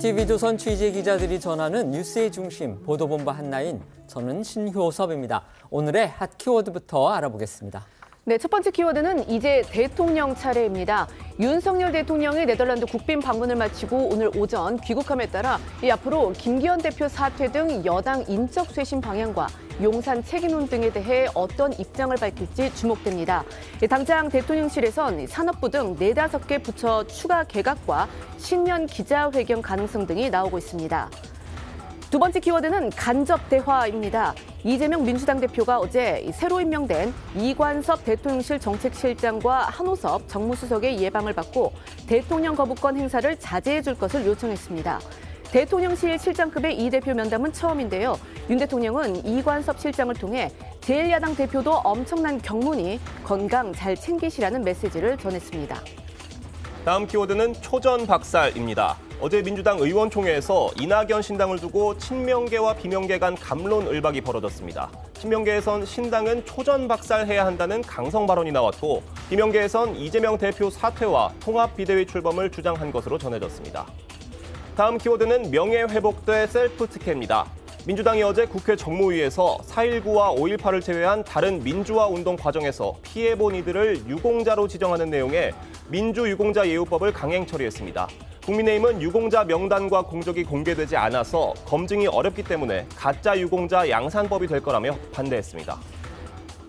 TV조선 취재 기자들이 전하는 뉴스의 중심, 보도본부 한나인, 저는 신효섭입니다. 오늘의 핫 키워드부터 알아보겠습니다. 네, 첫 번째 키워드는 이제 대통령 차례입니다. 윤석열 대통령이 네덜란드 국빈 방문을 마치고 오늘 오전 귀국함에 따라 앞으로 김기현 대표 사퇴 등 여당 인적 쇄신 방향과 용산 책임론 등에 대해 어떤 입장을 밝힐지 주목됩니다. 당장 대통령실에선 산업부 등 4-5개 부처 추가 개각과 신년 기자회견 가능성 등이 나오고 있습니다. 두 번째 키워드는 간접 대화입니다. 이재명 민주당 대표가 어제 새로 임명된 이관섭 대통령실 정책실장과 한호섭 정무수석의 예방을 받고 대통령 거부권 행사를 자제해 줄 것을 요청했습니다. 대통령실 실장급의 이 대표 면담은 처음인데요. 윤 대통령은 이관섭 실장을 통해 제1야당 대표도 엄청난 경문이 건강 잘 챙기시라는 메시지를 전했습니다. 다음 키워드는 초전박살입니다. 어제 민주당 의원총회에서 이낙연 신당을 두고 친명계와 비명계 간 갑론을박이 벌어졌습니다. 친명계에선 신당은 초전박살해야 한다는 강성 발언이 나왔고, 비명계에선 이재명 대표 사퇴와 통합비대위 출범을 주장한 것으로 전해졌습니다. 다음 키워드는 명예회복대 셀프특혜입니다. 민주당이 어제 국회 정무위에서 4.19와 5.18을 제외한 다른 민주화 운동 과정에서 피해본 이들을 유공자로 지정하는 내용의 민주유공자 예우법을 강행 처리했습니다. 국민의힘은 유공자 명단과 공적이 공개되지 않아서 검증이 어렵기 때문에 가짜 유공자 양산법이 될 거라며 반대했습니다.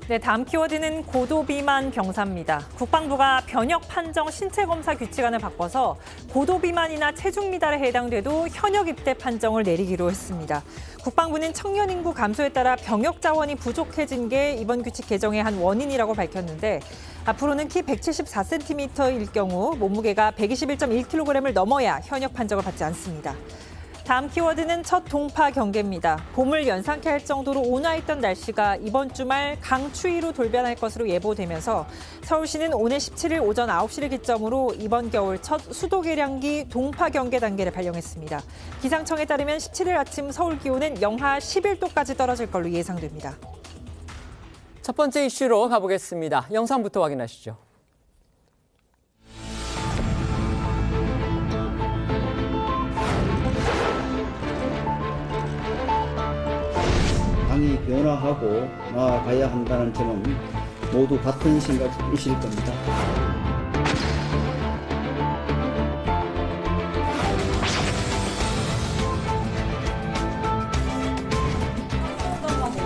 네, 다음 키워드는 고도비만 병사입니다. 국방부가 변역 판정 신체 검사 규칙안을 바꿔서 고도비만이나 체중 미달에 해당돼도 현역 입대 판정을 내리기로 했습니다. 국방부는 청년 인구 감소에 따라 병역 자원이 부족해진 게 이번 규칙 개정의 한 원인이라고 밝혔는데, 앞으로는 키 174cm일 경우 몸무게가 121.1kg을 넘어야 현역 판정을 받지 않습니다. 다음 키워드는 첫 동파 경계입니다. 봄을 연상케 할 정도로 온화했던 날씨가 이번 주말 강추위로 돌변할 것으로 예보되면서 서울시는 오늘 17일 오전 9시를 기점으로 이번 겨울 첫 수도 계량기 동파 경계 단계를 발령했습니다. 기상청에 따르면 17일 아침 서울 기온은 영하 11도까지 떨어질 걸로 예상됩니다. 첫 번째 이슈로 가보겠습니다. 영상부터 확인하시죠. 당이 변화하고 나아가야 한다는 점은 모두 같은 생각이실 겁니다.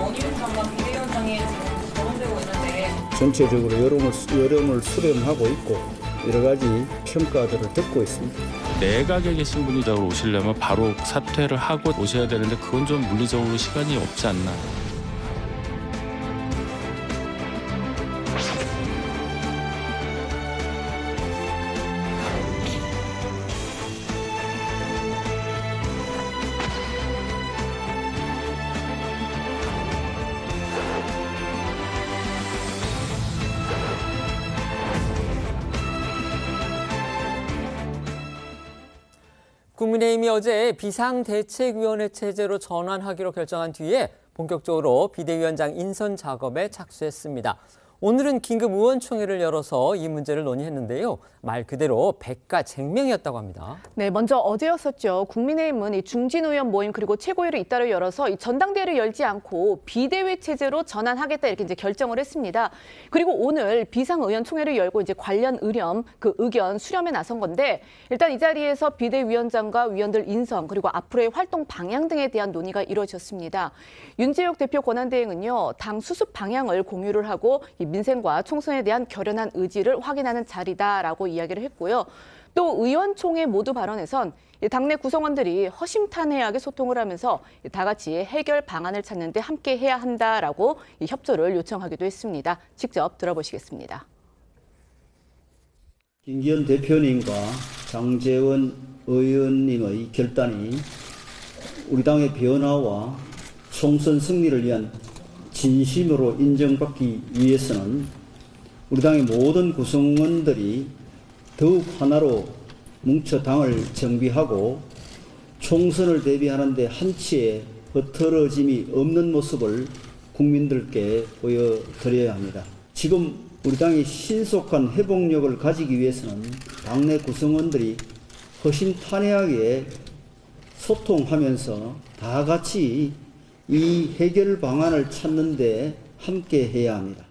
원희룡 장관 비대위원장이 지금 거론되고 있는데 전체적으로 여론을 수렴하고 있고 여러 가지 평가들을 듣고 있습니다. 내각에 계신 분이 더 오시려면 바로 사퇴를 하고 오셔야 되는데 그건 좀 물리적으로 시간이 없지 않나. 국민의힘이 어제 비상대책위원회 체제로 전환하기로 결정한 뒤에 본격적으로 비대위원장 인선 작업에 착수했습니다. 오늘은 긴급 의원총회를 열어서 이 문제를 논의했는데요. 말 그대로 백가쟁명이었다고 합니다. 네, 먼저 어제였었죠. 국민의힘은 이 중진 의원 모임 그리고 최고위를 잇따라 열어서 이 전당대회를 열지 않고 비대위 체제로 전환하겠다 이렇게 이제 결정을 했습니다. 그리고 오늘 비상의원총회를 열고 이제 관련 의견 수렴에 나선 건데, 일단 이 자리에서 비대위원장과 위원들 인선 그리고 앞으로의 활동 방향 등에 대한 논의가 이루어졌습니다. 윤재욱 대표 권한대행은요, 당 수습 방향을 공유를 하고 이 민생과 총선에 대한 결연한 의지를 확인하는 자리다라고 이야기를 했고요. 또 의원총회 모두 발언에선 당내 구성원들이 허심탄회하게 소통을 하면서 다 같이 해결 방안을 찾는 데 함께 해야 한다라고 협조를 요청하기도 했습니다. 직접 들어보시겠습니다. 김기현 대표님과 장제원 의원님의 결단이 우리 당의 변화와 총선 승리를 위한 진심으로 인정받기 위해서는 우리 당의 모든 구성원들이 더욱 하나로 뭉쳐 당을 정비하고 총선을 대비하는 데 한치의 흐트러짐이 없는 모습을 국민들께 보여드려야 합니다. 지금 우리 당이 신속한 회복력을 가지기 위해서는 당내 구성원들이 허심탄회하게 소통하면서 다 같이 이 해결 방안을 찾는데 함께 해야 합니다.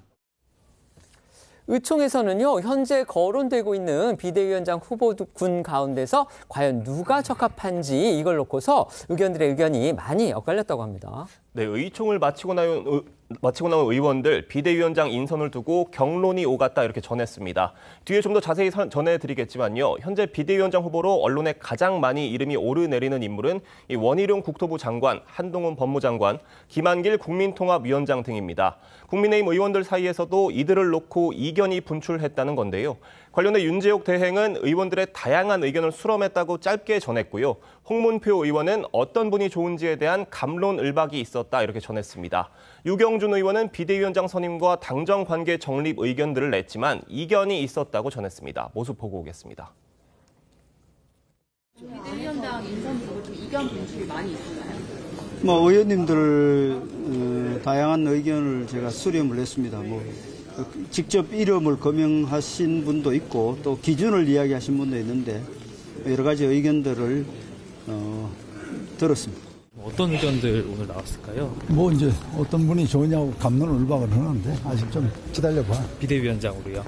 의총에서는요, 현재 거론되고 있는 비대위원장 후보군 가운데서 과연 누가 적합한지 이걸 놓고서 의견들의 의견이 많이 엇갈렸다고 합니다. 네, 의총을 마치고 나온 의원들 비대위원장 인선을 두고 경론이 오갔다 이렇게 전했습니다. 뒤에 좀 더 자세히 전해드리겠지만요. 현재 비대위원장 후보로 언론에 가장 많이 이름이 오르내리는 인물은 이 원희룡 국토부 장관, 한동훈 법무장관, 김한길 국민통합위원장 등입니다. 국민의힘 의원들 사이에서도 이들을 놓고 이견이 분출했다는 건데요. 관련해 윤재옥 대행은 의원들의 다양한 의견을 수렴했다고 짧게 전했고요. 홍문표 의원은 어떤 분이 좋은지에 대한 갑론을박이 있었다 이렇게 전했습니다. 유경준 의원은 비대위원장 선임과 당정 관계 정립 의견들을 냈지만 이견이 있었다고 전했습니다. 모습 보고 오겠습니다. 비대위원장 인선 두고 좀 이견 분출이 많이 있었나요? 의원님들 다양한 의견을 제가 수렴을 했습니다. 직접 이름을 거명하신 분도 있고 또 기준을 이야기하신 분도 있는데 여러 가지 의견들을 들었습니다. 어떤 의견들 오늘 나왔을까요? 이제 어떤 분이 좋으냐고 갑론을박을 하는데 아직 좀 기다려봐. 비대위원장으로요.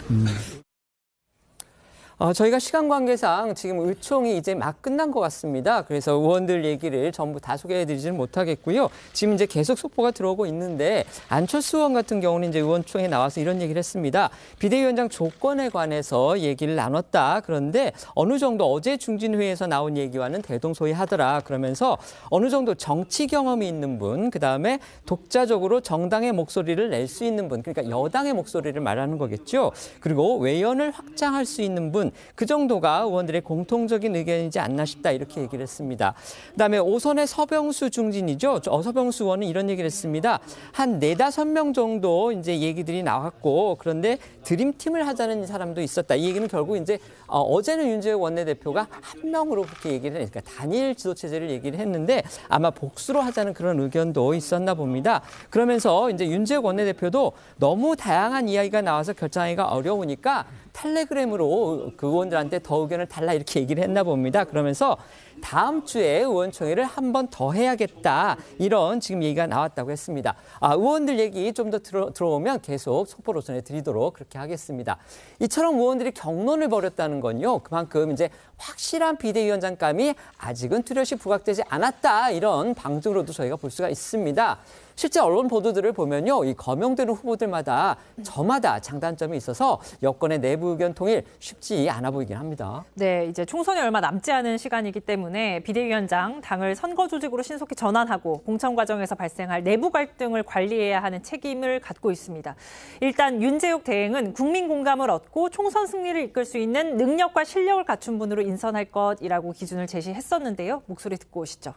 저희가 시간 관계상 지금 의총이 이제 막 끝난 것 같습니다. 그래서 의원들 얘기를 전부 다 소개해드리지는 못하겠고요. 지금 이제 계속 속보가 들어오고 있는데 안철수 의원 같은 경우는 이제 의원총에 나와서 이런 얘기를 했습니다. 비대위원장 조건에 관해서 얘기를 나눴다. 그런데 어느 정도 어제 중진회의에서 나온 얘기와는 대동소이하더라. 그러면서 어느 정도 정치 경험이 있는 분, 그다음에 독자적으로 정당의 목소리를 낼 수 있는 분, 그러니까 여당의 목소리를 말하는 거겠죠. 그리고 외연을 확장할 수 있는 분, 그 정도가 의원들의 공통적인 의견이지 않나 싶다 이렇게 얘기를 했습니다. 그다음에 오선의 서병수 중진이죠. 서병수 의원은 이런 얘기를 했습니다. 한 4-5명 정도 이제 얘기들이 나왔고 그런데 드림팀을 하자는 사람도 있었다. 이 얘기는 결국 이제 어제는 윤재욱 원내대표가 한 명으로 그렇게 얘기를 했으니까 단일 지도 체제를 얘기를 했는데 아마 복수로 하자는 그런 의견도 있었나 봅니다. 그러면서 이제 윤재욱 원내대표도 너무 다양한 이야기가 나와서 결정하기가 어려우니까 텔레그램으로 그 의원들한테 더 의견을 달라 이렇게 얘기를 했나 봅니다. 그러면서 다음 주에 의원총회를 한 번 더 해야겠다. 이런 지금 얘기가 나왔다고 했습니다. 의원들 얘기 좀 더 들어오면 계속 속보로 전해드리도록 그렇게 하겠습니다. 이처럼 의원들이 경론을 벌였다는 건요. 그만큼 이제 확실한 비대위원장감이 아직은 뚜렷이 부각되지 않았다. 이런 방증으로도 저희가 볼 수가 있습니다. 실제 언론 보도들을 보면요. 이 거명되는 후보들마다 저마다 장단점이 있어서 여권의 내부 의견 통일 쉽지 않아 보이긴 합니다. 네, 이제 총선이 얼마 남지 않은 시간이기 때문에 비대위원장 당을 선거 조직으로 신속히 전환하고 공천 과정에서 발생할 내부 갈등을 관리해야 하는 책임을 갖고 있습니다. 일단 윤재욱 대행은 국민 공감을 얻고 총선 승리를 이끌 수 있는 능력과 실력을 갖춘 분으로 인선할 것이라고 기준을 제시했었는데요. 목소리 듣고 오시죠.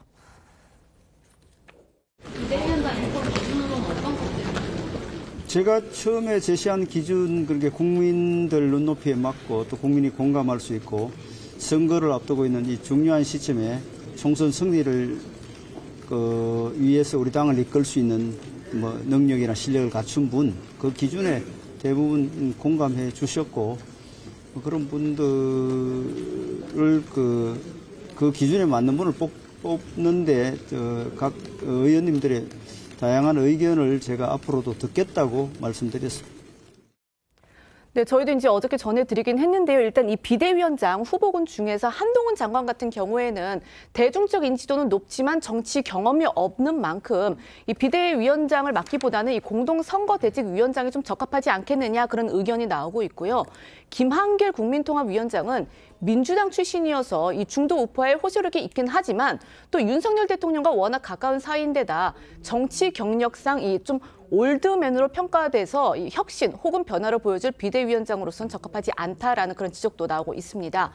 비대위원장 인선 기준으로는 어떤 것들이? 제가 처음에 제시한 기준, 그렇게 국민들 눈높이에 맞고 또 국민이 공감할 수 있고 선거를 앞두고 있는 이 중요한 시점에 총선 승리를 위해서 우리 당을 이끌 수 있는 능력이나 실력을 갖춘 분, 그 기준에 대부분 공감해 주셨고 그런 분들을 그 기준에 맞는 분을 뽑는데 각 의원님들의 다양한 의견을 제가 앞으로도 듣겠다고 말씀드렸습니다. 네, 저희도 이제 어저께 전해드리긴 했는데요. 일단 이 비대위원장 후보군 중에서 한동훈 장관 같은 경우에는 대중적 인지도는 높지만 정치 경험이 없는 만큼 이 비대위원장을 맡기보다는 이 공동선거대책위원장이 좀 적합하지 않겠느냐 그런 의견이 나오고 있고요. 김한길 국민통합위원장은 민주당 출신이어서 이 중도 우파의 호소력이 있긴 하지만 또 윤석열 대통령과 워낙 가까운 사이인데다 정치 경력상 이 좀 올드맨으로 평가돼서 이 혁신 혹은 변화를 보여줄 비대위원장으로서는 적합하지 않다라는 그런 지적도 나오고 있습니다.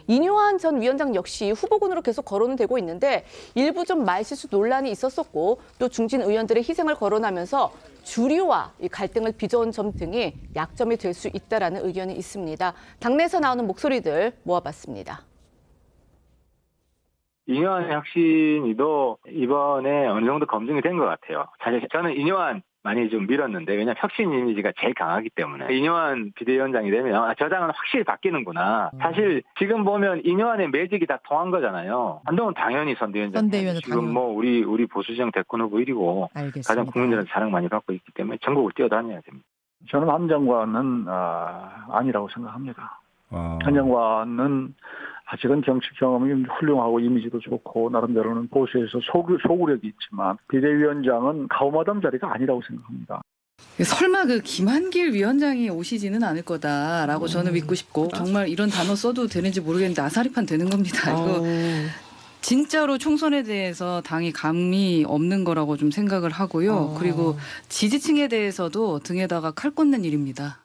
인효한 전 위원장 역시 후보군으로 계속 거론은 되고 있는데 일부 좀 말실수 논란이 있었었고 또 중진 의원들의 희생을 거론하면서 주류와 이 갈등을 빚어온 점 등이 약점이 될 수 있다라는 의견이 있습니다. 당내에서 나오는 목소리들 모아봤습니다. 인효한 혁신이도 이번에 어느 정도 검증이 된 것 같아요. 사실 저는 인효한 많이 좀 밀었는데, 왜냐하면 혁신 이미지가 제일 강하기 때문에 이뇨한 비대위원장이 되면 저 당은 확실히 바뀌는구나. 사실 지금 보면 이뇨한의 매직이 다 통한 거잖아요. 한동훈 당연히 선대위원장. 지금 뭐 우리 보수정 대권 후보 1위고 가장 국민들한테 사랑 많이 받고 있기 때문에 전국을 뛰어다녀야 됩니다. 저는 한 장관은 아니라고 생각합니다. 한 장관은 아직은 정치 경험이 훌륭하고 이미지도 좋고 나름대로는 보수에서 소구력이 있지만 비대위원장은 가오마담 자리가 아니라고 생각합니다. 설마 그 김한길 위원장이 오시지는 않을 거다라고 저는 믿고 싶고, 정말 이런 단어 써도 되는지 모르겠는데 아사리판 되는 겁니다. 이거 진짜로 총선에 대해서 당이 감이 없는 거라고 좀 생각을 하고요. 그리고 지지층에 대해서도 등에다가 칼 꽂는 일입니다.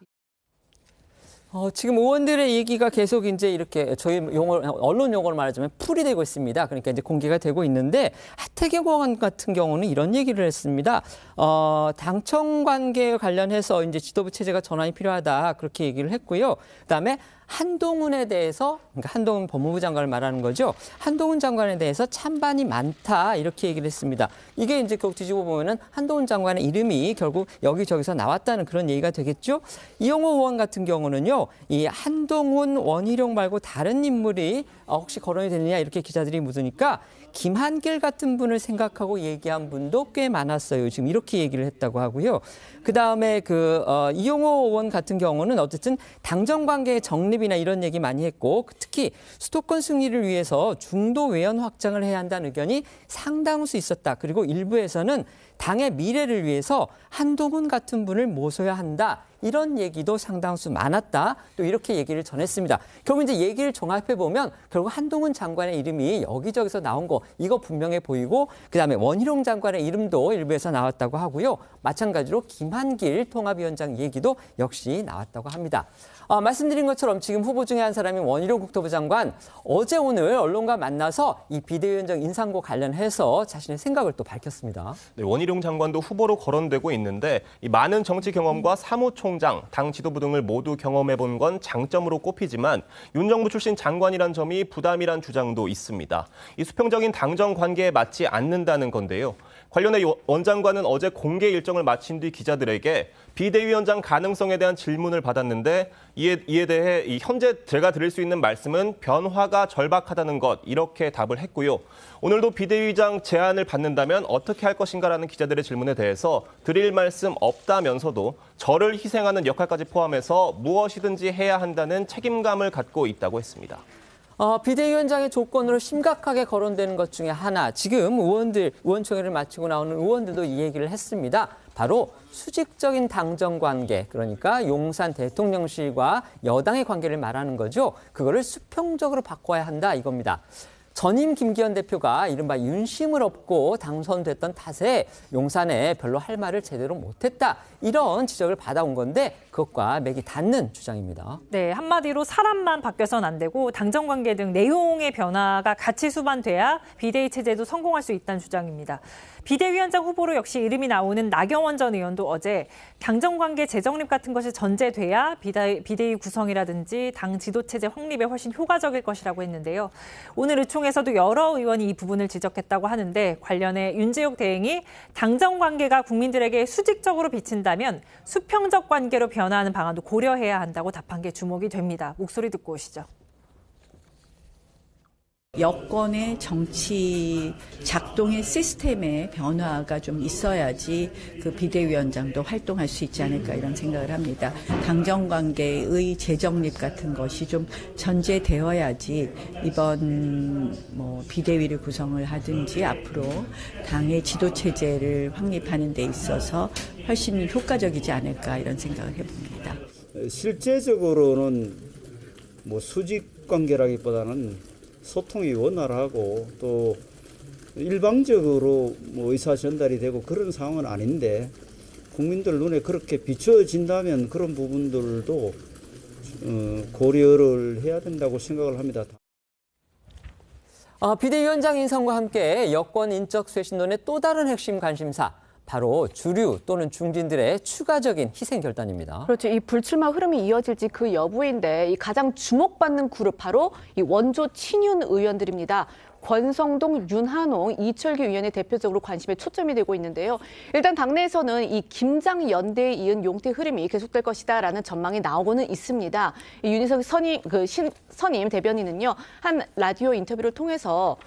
지금 의원들의 얘기가 계속 이제 이렇게 저희 언론 용어로 말하자면 풀이 되고 있습니다. 그러니까 이제 공개가 되고 있는데, 하태경 의원 같은 경우는 이런 얘기를 했습니다. 당청 관계에 관련해서 이제 지도부 체제가 전환이 필요하다, 그렇게 얘기를 했고요. 그다음에 한동훈에 대해서, 그러니까 한동훈 법무부 장관을 말하는 거죠. 한동훈 장관에 대해서 찬반이 많다, 이렇게 얘기를 했습니다. 이게 이제 결국 뒤집어 보면은 한동훈 장관의 이름이 결국 여기저기서 나왔다는 그런 얘기가 되겠죠. 이용호 의원 같은 경우는요, 이 한동훈, 원희룡 말고 다른 인물이 혹시 거론이 되느냐, 이렇게 기자들이 묻으니까 김한길 같은 분을 생각하고 얘기한 분도 꽤 많았어요. 지금 이렇게 얘기를 했다고 하고요. 그다음에 이용호 의원 같은 경우는 어쨌든 당정 관계의 정립이나 이런 얘기 많이 했고, 특히 수도권 승리를 위해서 중도 외연 확장을 해야 한다는 의견이 상당수 있었다. 그리고 일부에서는 당의 미래를 위해서 한동훈 같은 분을 모셔야 한다, 이런 얘기도 상당수 많았다. 또 이렇게 얘기를 전했습니다. 결국 이제 얘기를 종합해 보면 결국 한동훈 장관의 이름이 여기저기서 나온 거, 이거 분명해 보이고, 그다음에 원희룡 장관의 이름도 일부에서 나왔다고 하고요. 마찬가지로 김한길 통합위원장 얘기도 역시 나왔다고 합니다. 말씀드린 것처럼 지금 후보 중에 한 사람인 원희룡 국토부 장관, 어제 오늘 언론과 만나서 이 비대위원장 인상과 관련해서 자신의 생각을 또 밝혔습니다. 네, 원희룡 장관도 후보로 거론되고 있는데, 이 많은 정치 경험과 사무총장, 당 지도부 등을 모두 경험해본 건 장점으로 꼽히지만 윤 정부 출신 장관이란 점이 부담이란 주장도 있습니다. 이 수평적인 당정 관계에 맞지 않는다는 건데요. 관련해 원 장관은 어제 공개 일정을 마친 뒤 기자들에게 비대위원장 가능성에 대한 질문을 받았는데, 이에 대해 현재 제가 드릴 수 있는 말씀은 변화가 절박하다는 것, 이렇게 답을 했고요. 오늘도 비대위장 제안을 받는다면 어떻게 할 것인가라는 기자들의 질문에 대해서 드릴 말씀 없다면서도 저를 희생하는 역할까지 포함해서 무엇이든지 해야 한다는 책임감을 갖고 있다고 했습니다. 비대위원장의 조건으로 심각하게 거론되는 것 중에 하나, 지금 의원총회를 마치고 나오는 의원들도 이 얘기를 했습니다. 바로 수직적인 당정 관계, 그러니까 용산 대통령실과 여당의 관계를 말하는 거죠. 그거를 수평적으로 바꿔야 한다, 이겁니다. 전임 김기현 대표가 이른바 윤심을 얻고 당선됐던 탓에 용산에 별로 할 말을 제대로 못했다, 이런 지적을 받아온 건데 그것과 맥이 닿는 주장입니다. 네, 한마디로 사람만 바뀌어서는 안 되고 당정관계 등 내용의 변화가 같이 수반돼야 비대위 체제도 성공할 수 있다는 주장입니다. 비대위원장 후보로 역시 이름이 나오는 나경원 전 의원도 어제 당정관계 재정립 같은 것이 전제돼야 비대위 구성이라든지 당 지도체제 확립에 훨씬 효과적일 것이라고 했는데요. 오늘 의총에서도 여러 의원이 이 부분을 지적했다고 하는데, 관련해 윤재욱 대행이 당정관계가 국민들에게 수직적으로 비친다면 수평적 관계로 변화하는 방안도 고려해야 한다고 답한 게 주목이 됩니다. 목소리 듣고 오시죠. 여권의 정치 작동의 시스템의 변화가 좀 있어야지 그 비대위원장도 활동할 수 있지 않을까, 이런 생각을 합니다. 당정관계의 재정립 같은 것이 좀 전제되어야지 이번 비대위를 구성을 하든지 앞으로 당의 지도체제를 확립하는 데 있어서 훨씬 효과적이지 않을까, 이런 생각을 해봅니다. 실제적으로는 수직 관계라기보다는 소통이 원활하고 또 일방적으로 의사 전달이 되고 그런 상황은 아닌데, 국민들 눈에 그렇게 비춰진다면 그런 부분들도 고려를 해야 된다고 생각을 합니다. 비대위원장 인선과 함께 여권 인적 쇄신론의 또 다른 핵심 관심사, 바로 주류 또는 중진들의 추가적인 희생 결단입니다. 그렇죠. 이 불출마 흐름이 이어질지 그 여부인데, 이 가장 주목받는 그룹 바로 이 원조 친윤 의원들입니다. 권성동, 윤한홍, 이철규 의원이 대표적으로 관심에 초점이 되고 있는데요. 일단 당내에서는 이 김장 연대에 이은 용태 흐름이 계속될 것이다라는 전망이 나오고는 있습니다. 윤희석 선임 대변인은요, 한 라디오 인터뷰를 통해서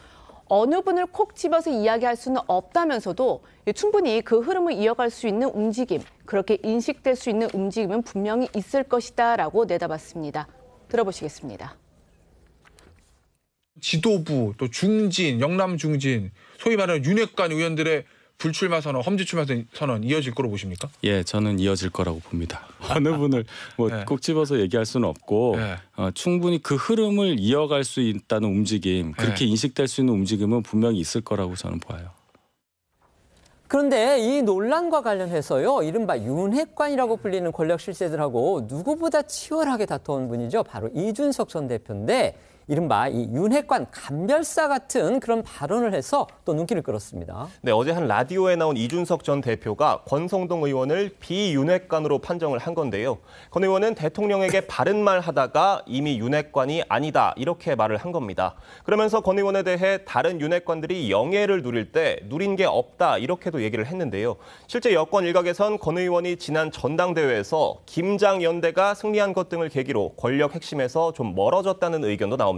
어느 분을 콕 집어서 이야기할 수는 없다면서도 충분히 그 흐름을 이어갈 수 있는 움직임, 그렇게 인식될 수 있는 움직임은 분명히 있을 것이다라고 내다봤습니다. 들어보시겠습니다. 지도부, 또 중진, 영남 중진, 소위 말하는 윤핵관 의원들의 불출마 선언, 험지 출마 선언 이어질 거로 보십니까? 예, 저는 이어질 거라고 봅니다. 어느 분을 뭐 꼭 집어서 얘기할 수는 없고 충분히 그 흐름을 이어갈 수 있다는 움직임, 그렇게 인식될 수 있는 움직임은 분명히 있을 거라고 저는 봐요. 그런데 이 논란과 관련해서요, 이른바 윤핵관이라고 불리는 권력 실세들하고 누구보다 치열하게 다퉈온 분이죠. 바로 이준석 전 대표인데 이른바 이 윤핵관 감별사 같은 그런 발언을 해서 또 눈길을 끌었습니다. 네, 어제 한 라디오에 나온 이준석 전 대표가 권성동 의원을 비윤핵관으로 판정을 한 건데요. 권 의원은 대통령에게 바른 말 하다가 이미 윤핵관이 아니다 이렇게 말을 한 겁니다. 그러면서 권 의원에 대해 다른 윤핵관들이 영예를 누릴 때 누린 게 없다 이렇게도 얘기를 했는데요. 실제 여권 일각에선 권 의원이 지난 전당대회에서 김장연대가 승리한 것 등을 계기로 권력 핵심에서 좀 멀어졌다는 의견도 나옵니다.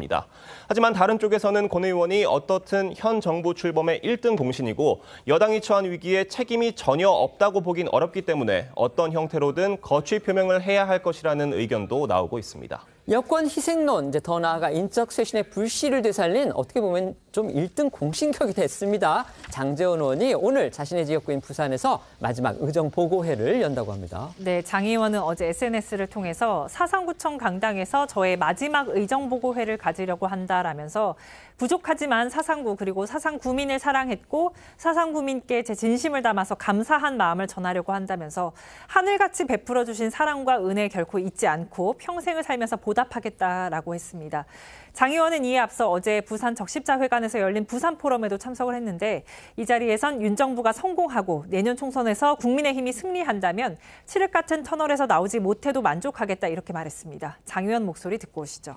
하지만 다른 쪽에서는 권 의원이 어떻든 현 정부 출범의 1등 공신이고 여당이 처한 위기에 책임이 전혀 없다고 보긴 어렵기 때문에 어떤 형태로든 거취 표명을 해야 할 것이라는 의견도 나오고 있습니다. 여권 희생론, 이제 더 나아가 인적 쇄신의 불씨를 되살린 어떻게 보면 좀 1등 공신격이 됐습니다. 장제원 의원이 오늘 자신의 지역구인 부산에서 마지막 의정 보고회를 연다고 합니다. 네, 장 의원은 어제 SNS를 통해서 사상구청 강당에서 저의 마지막 의정 보고회를 가지려고 한다라면서 부족하지만 사상구 그리고 사상구민을 사랑했고 사상구민께 제 진심을 담아서 감사한 마음을 전하려고 한다면서 하늘같이 베풀어 주신 사랑과 은혜 결코 잊지 않고 평생을 살면서 보답하겠다라고 했습니다. 장 의원은 이에 앞서 어제 부산 적십자회관에서 열린 부산 포럼에도 참석을 했는데 이 자리에선 윤 정부가 성공하고 내년 총선에서 국민의힘이 승리한다면 칠흑 같은 터널에서 나오지 못해도 만족하겠다 이렇게 말했습니다. 장 의원 목소리 듣고 오시죠.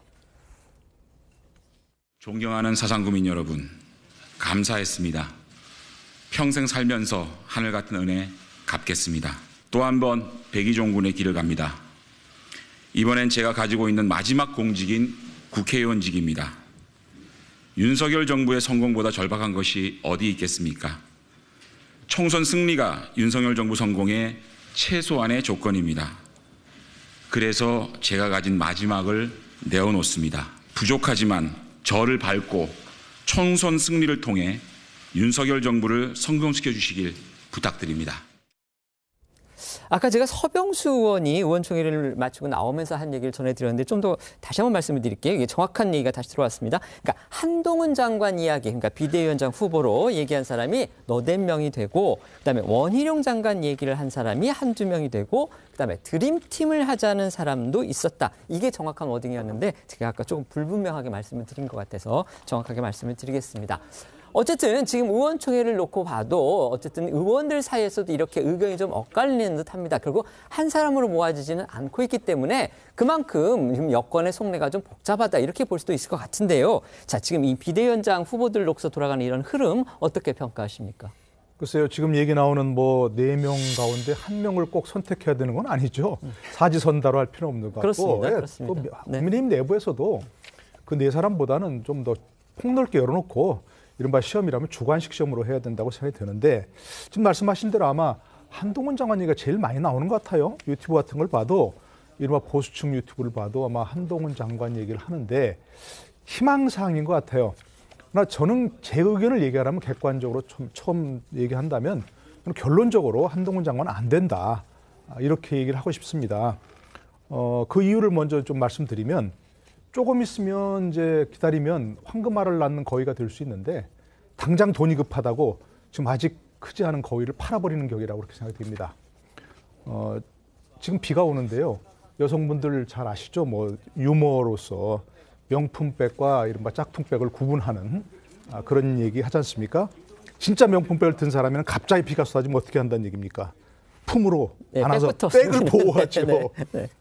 존경하는 사상구민 여러분, 감사했습니다. 평생 살면서 하늘 같은 은혜 갚겠습니다. 또 한 번 백의종군의 길을 갑니다. 이번엔 제가 가지고 있는 마지막 공직인 국회의원직입니다. 윤석열 정부의 성공보다 절박한 것이 어디 있겠습니까? 총선 승리가 윤석열 정부 성공의 최소한의 조건입니다. 그래서 제가 가진 마지막을 내어놓습니다. 부족하지만 저를 밟고 총선 승리를 통해 윤석열 정부를 성공시켜 주시길 부탁드립니다. 아까 제가 서병수 의원이 의원총회를 마치고 나오면서 한 얘기를 전해드렸는데 좀 더 다시 한번 말씀을 드릴게요. 이게 정확한 얘기가 다시 들어왔습니다. 그러니까 한동훈 장관 이야기, 그러니까 비대위원장 후보로 얘기한 사람이 너댓 명이 되고 그다음에 원희룡 장관 얘기를 한 사람이 한두 명이 되고 그다음에 드림팀을 하자는 사람도 있었다. 이게 정확한 워딩이었는데 제가 아까 조금 불분명하게 말씀을 드린 것 같아서 정확하게 말씀을 드리겠습니다. 어쨌든 지금 의원총회를 놓고 봐도 어쨌든 의원들 사이에서도 이렇게 의견이 좀 엇갈리는 듯합니다. 결국 한 사람으로 모아지지는 않고 있기 때문에 그만큼 지금 여권의 속내가 좀 복잡하다 이렇게 볼 수도 있을 것 같은데요. 자, 지금 이 비대위원장 후보들 놓고서 돌아가는 이런 흐름 어떻게 평가하십니까? 글쎄요, 지금 얘기 나오는 뭐 4명 가운데 1명을 꼭 선택해야 되는 건 아니죠. 사지선다로 할 필요는 없는 것 같고. 그렇습니다. 그렇습니다. 국민의힘 내부에서도 그 4사람보다는 좀 더 폭넓게 열어놓고 이른바 시험이라면 주관식 시험으로 해야 된다고 생각이 드는데 지금 말씀하신 대로 아마 한동훈 장관 얘기가 제일 많이 나오는 것 같아요. 유튜브 같은 걸 봐도 이른바 보수층 유튜브를 봐도 아마 한동훈 장관 얘기를 하는데 희망사항인 것 같아요. 그러나 저는 제 의견을 얘기하라면 객관적으로 처음 얘기한다면 결론적으로 한동훈 장관은 안 된다. 이렇게 얘기를 하고 싶습니다. 그 이유를 먼저 좀 말씀드리면 조금 있으면 이제 기다리면 황금알을 낳는 거위가 될 수 있는데 당장 돈이 급하다고 지금 아직 크지 않은 거위를 팔아버리는 격이라고 그렇게 생각이 됩니다. 지금 비가 오는데요. 여성분들 잘 아시죠? 뭐 유머로서 명품백과 이른바 짝퉁백을 구분하는 그런 얘기 하지 않습니까? 진짜 명품백을 든 사람이면 갑자기 비가 쏟아지면 어떻게 한다는 얘기입니까? 품으로 안아서 백을 보호하죠.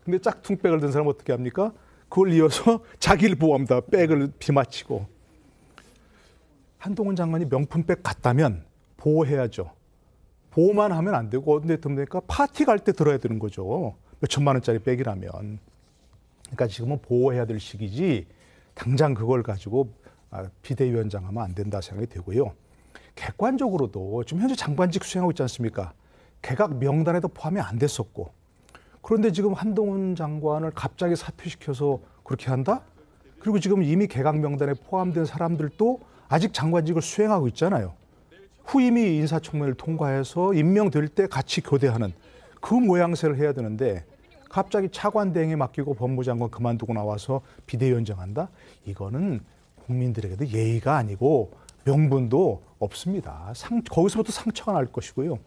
근데 짝퉁백을 든 사람은 어떻게 합니까? 그걸 이어서 자기를 보호합니다. 백을 비맞히고. 한동훈 장관이 명품백 갔다면 보호해야죠. 보호만 하면 안 되고 어딘데 듭니까? 파티 갈 때 들어야 되는 거죠. 몇 천만 원짜리 백이라면. 그러니까 지금은 보호해야 될 시기지 당장 그걸 가지고 비대위원장 하면 안 된다 생각이 되고요. 객관적으로도 지금 현재 장관직 수행하고 있지 않습니까? 개각 명단에도 포함이 안 됐었고. 그런데 지금 한동훈 장관을 갑자기 사퇴시켜서 그렇게 한다? 그리고 지금 이미 개각 명단에 포함된 사람들도 아직 장관직을 수행하고 있잖아요. 후임이 인사청문회를 통과해서 임명될 때 같이 교대하는 그 모양새를 해야 되는데 갑자기 차관 대행에 맡기고 법무장관 그만두고 나와서 비대위원장 한다? 이거는 국민들에게도 예의가 아니고 명분도 없습니다. 거기서부터 상처가 날 것이고요.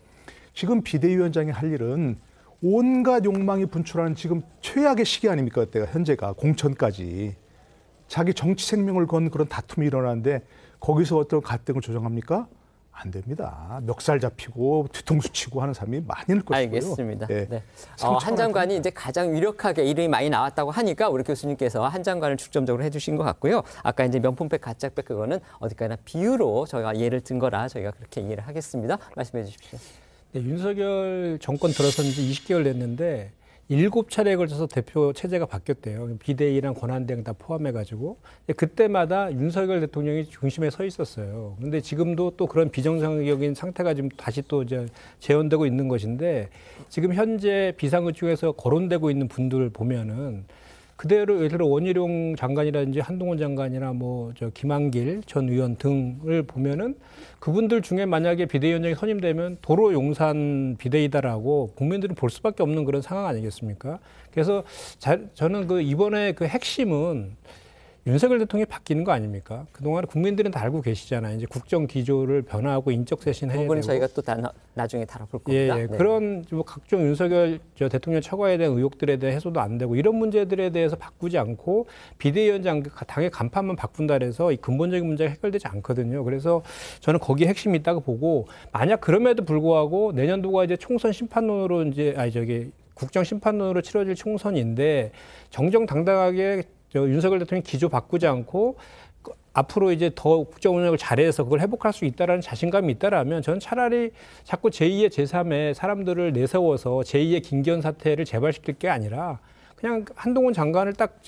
지금 비대위원장이 할 일은 온갖 욕망이 분출하는 지금 최악의 시기 아닙니까? 그때가 현재가 공천까지. 자기 정치 생명을 건 그런 다툼이 일어나는데 거기서 어떤 갈등을 조정합니까? 안 됩니다. 멱살 잡히고 뒤통수 치고 하는 사람이 많을 것이고요. 알겠습니다. 네. 네. 한 장관이 이제 가장 유력하게 이름이 많이 나왔다고 하니까 우리 교수님께서 한 장관을 중점적으로 해주신 것 같고요. 아까 이제 명품백, 가짜백 그거는 어디까지나 비유로 저희가 예를 든 거라 저희가 그렇게 이해를 하겠습니다. 말씀해 주십시오. 네, 윤석열 정권 들어선 지 20개월 됐는데 7차례에 걸쳐서 대표 체제가 바뀌었대요. 비대위랑 권한대행 다 포함해가지고. 그때마다 윤석열 대통령이 중심에 서 있었어요. 근데 지금도 또 그런 비정상적인 상태가 지금 다시 또 이제 재현되고 있는 것인데 지금 현재 비상의총에서 거론되고 있는 분들 보면은 그대로 예를 들어 원희룡 장관이라든지 한동훈 장관이나 김한길 전 의원 등을 보면은 그분들 중에 만약에 비대위원장이 선임되면 도로 용산 비대위다라고 국민들은 볼 수밖에 없는 그런 상황 아니겠습니까? 그래서 저는 이번에 그 핵심은 윤석열 대통령이 바뀌는 거 아닙니까? 그동안 국민들은 다 알고 계시잖아요. 이제 국정 기조를 변화하고 인적 쇄신해야 되고. 그건 저희가 또 나중에 다뤄볼 겁니다. 네. 그런 각종 윤석열 대통령 처가에 대한 의혹들에 대해 해소도 안 되고 이런 문제들에 대해서 바꾸지 않고 비대위원장 당의 간판만 바꾼다 해서 이 근본적인 문제가 해결되지 않거든요. 그래서 저는 거기에 핵심이 있다고 보고 만약 그럼에도 불구하고 내년도가 이제 총선 심판론으로 국정 심판론으로 치러질 총선인데 정정당당하게 윤석열 대통령이 기조 바꾸지 않고 앞으로 이제 더 국정 운영을 잘해서 그걸 회복할 수 있다라는 자신감이 있다라면 저는 차라리 자꾸 제2의 제3의 사람들을 내세워서 제2의 김기현 사태를 재발시킬 게 아니라 그냥 한동훈 장관을 딱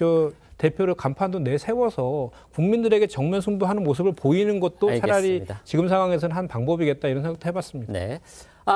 대표를 간판도 내세워서 국민들에게 정면 승부하는 모습을 보이는 것도 알겠습니다. 차라리 지금 상황에서는 한 방법이겠다 이런 생각도 해봤습니다. 네.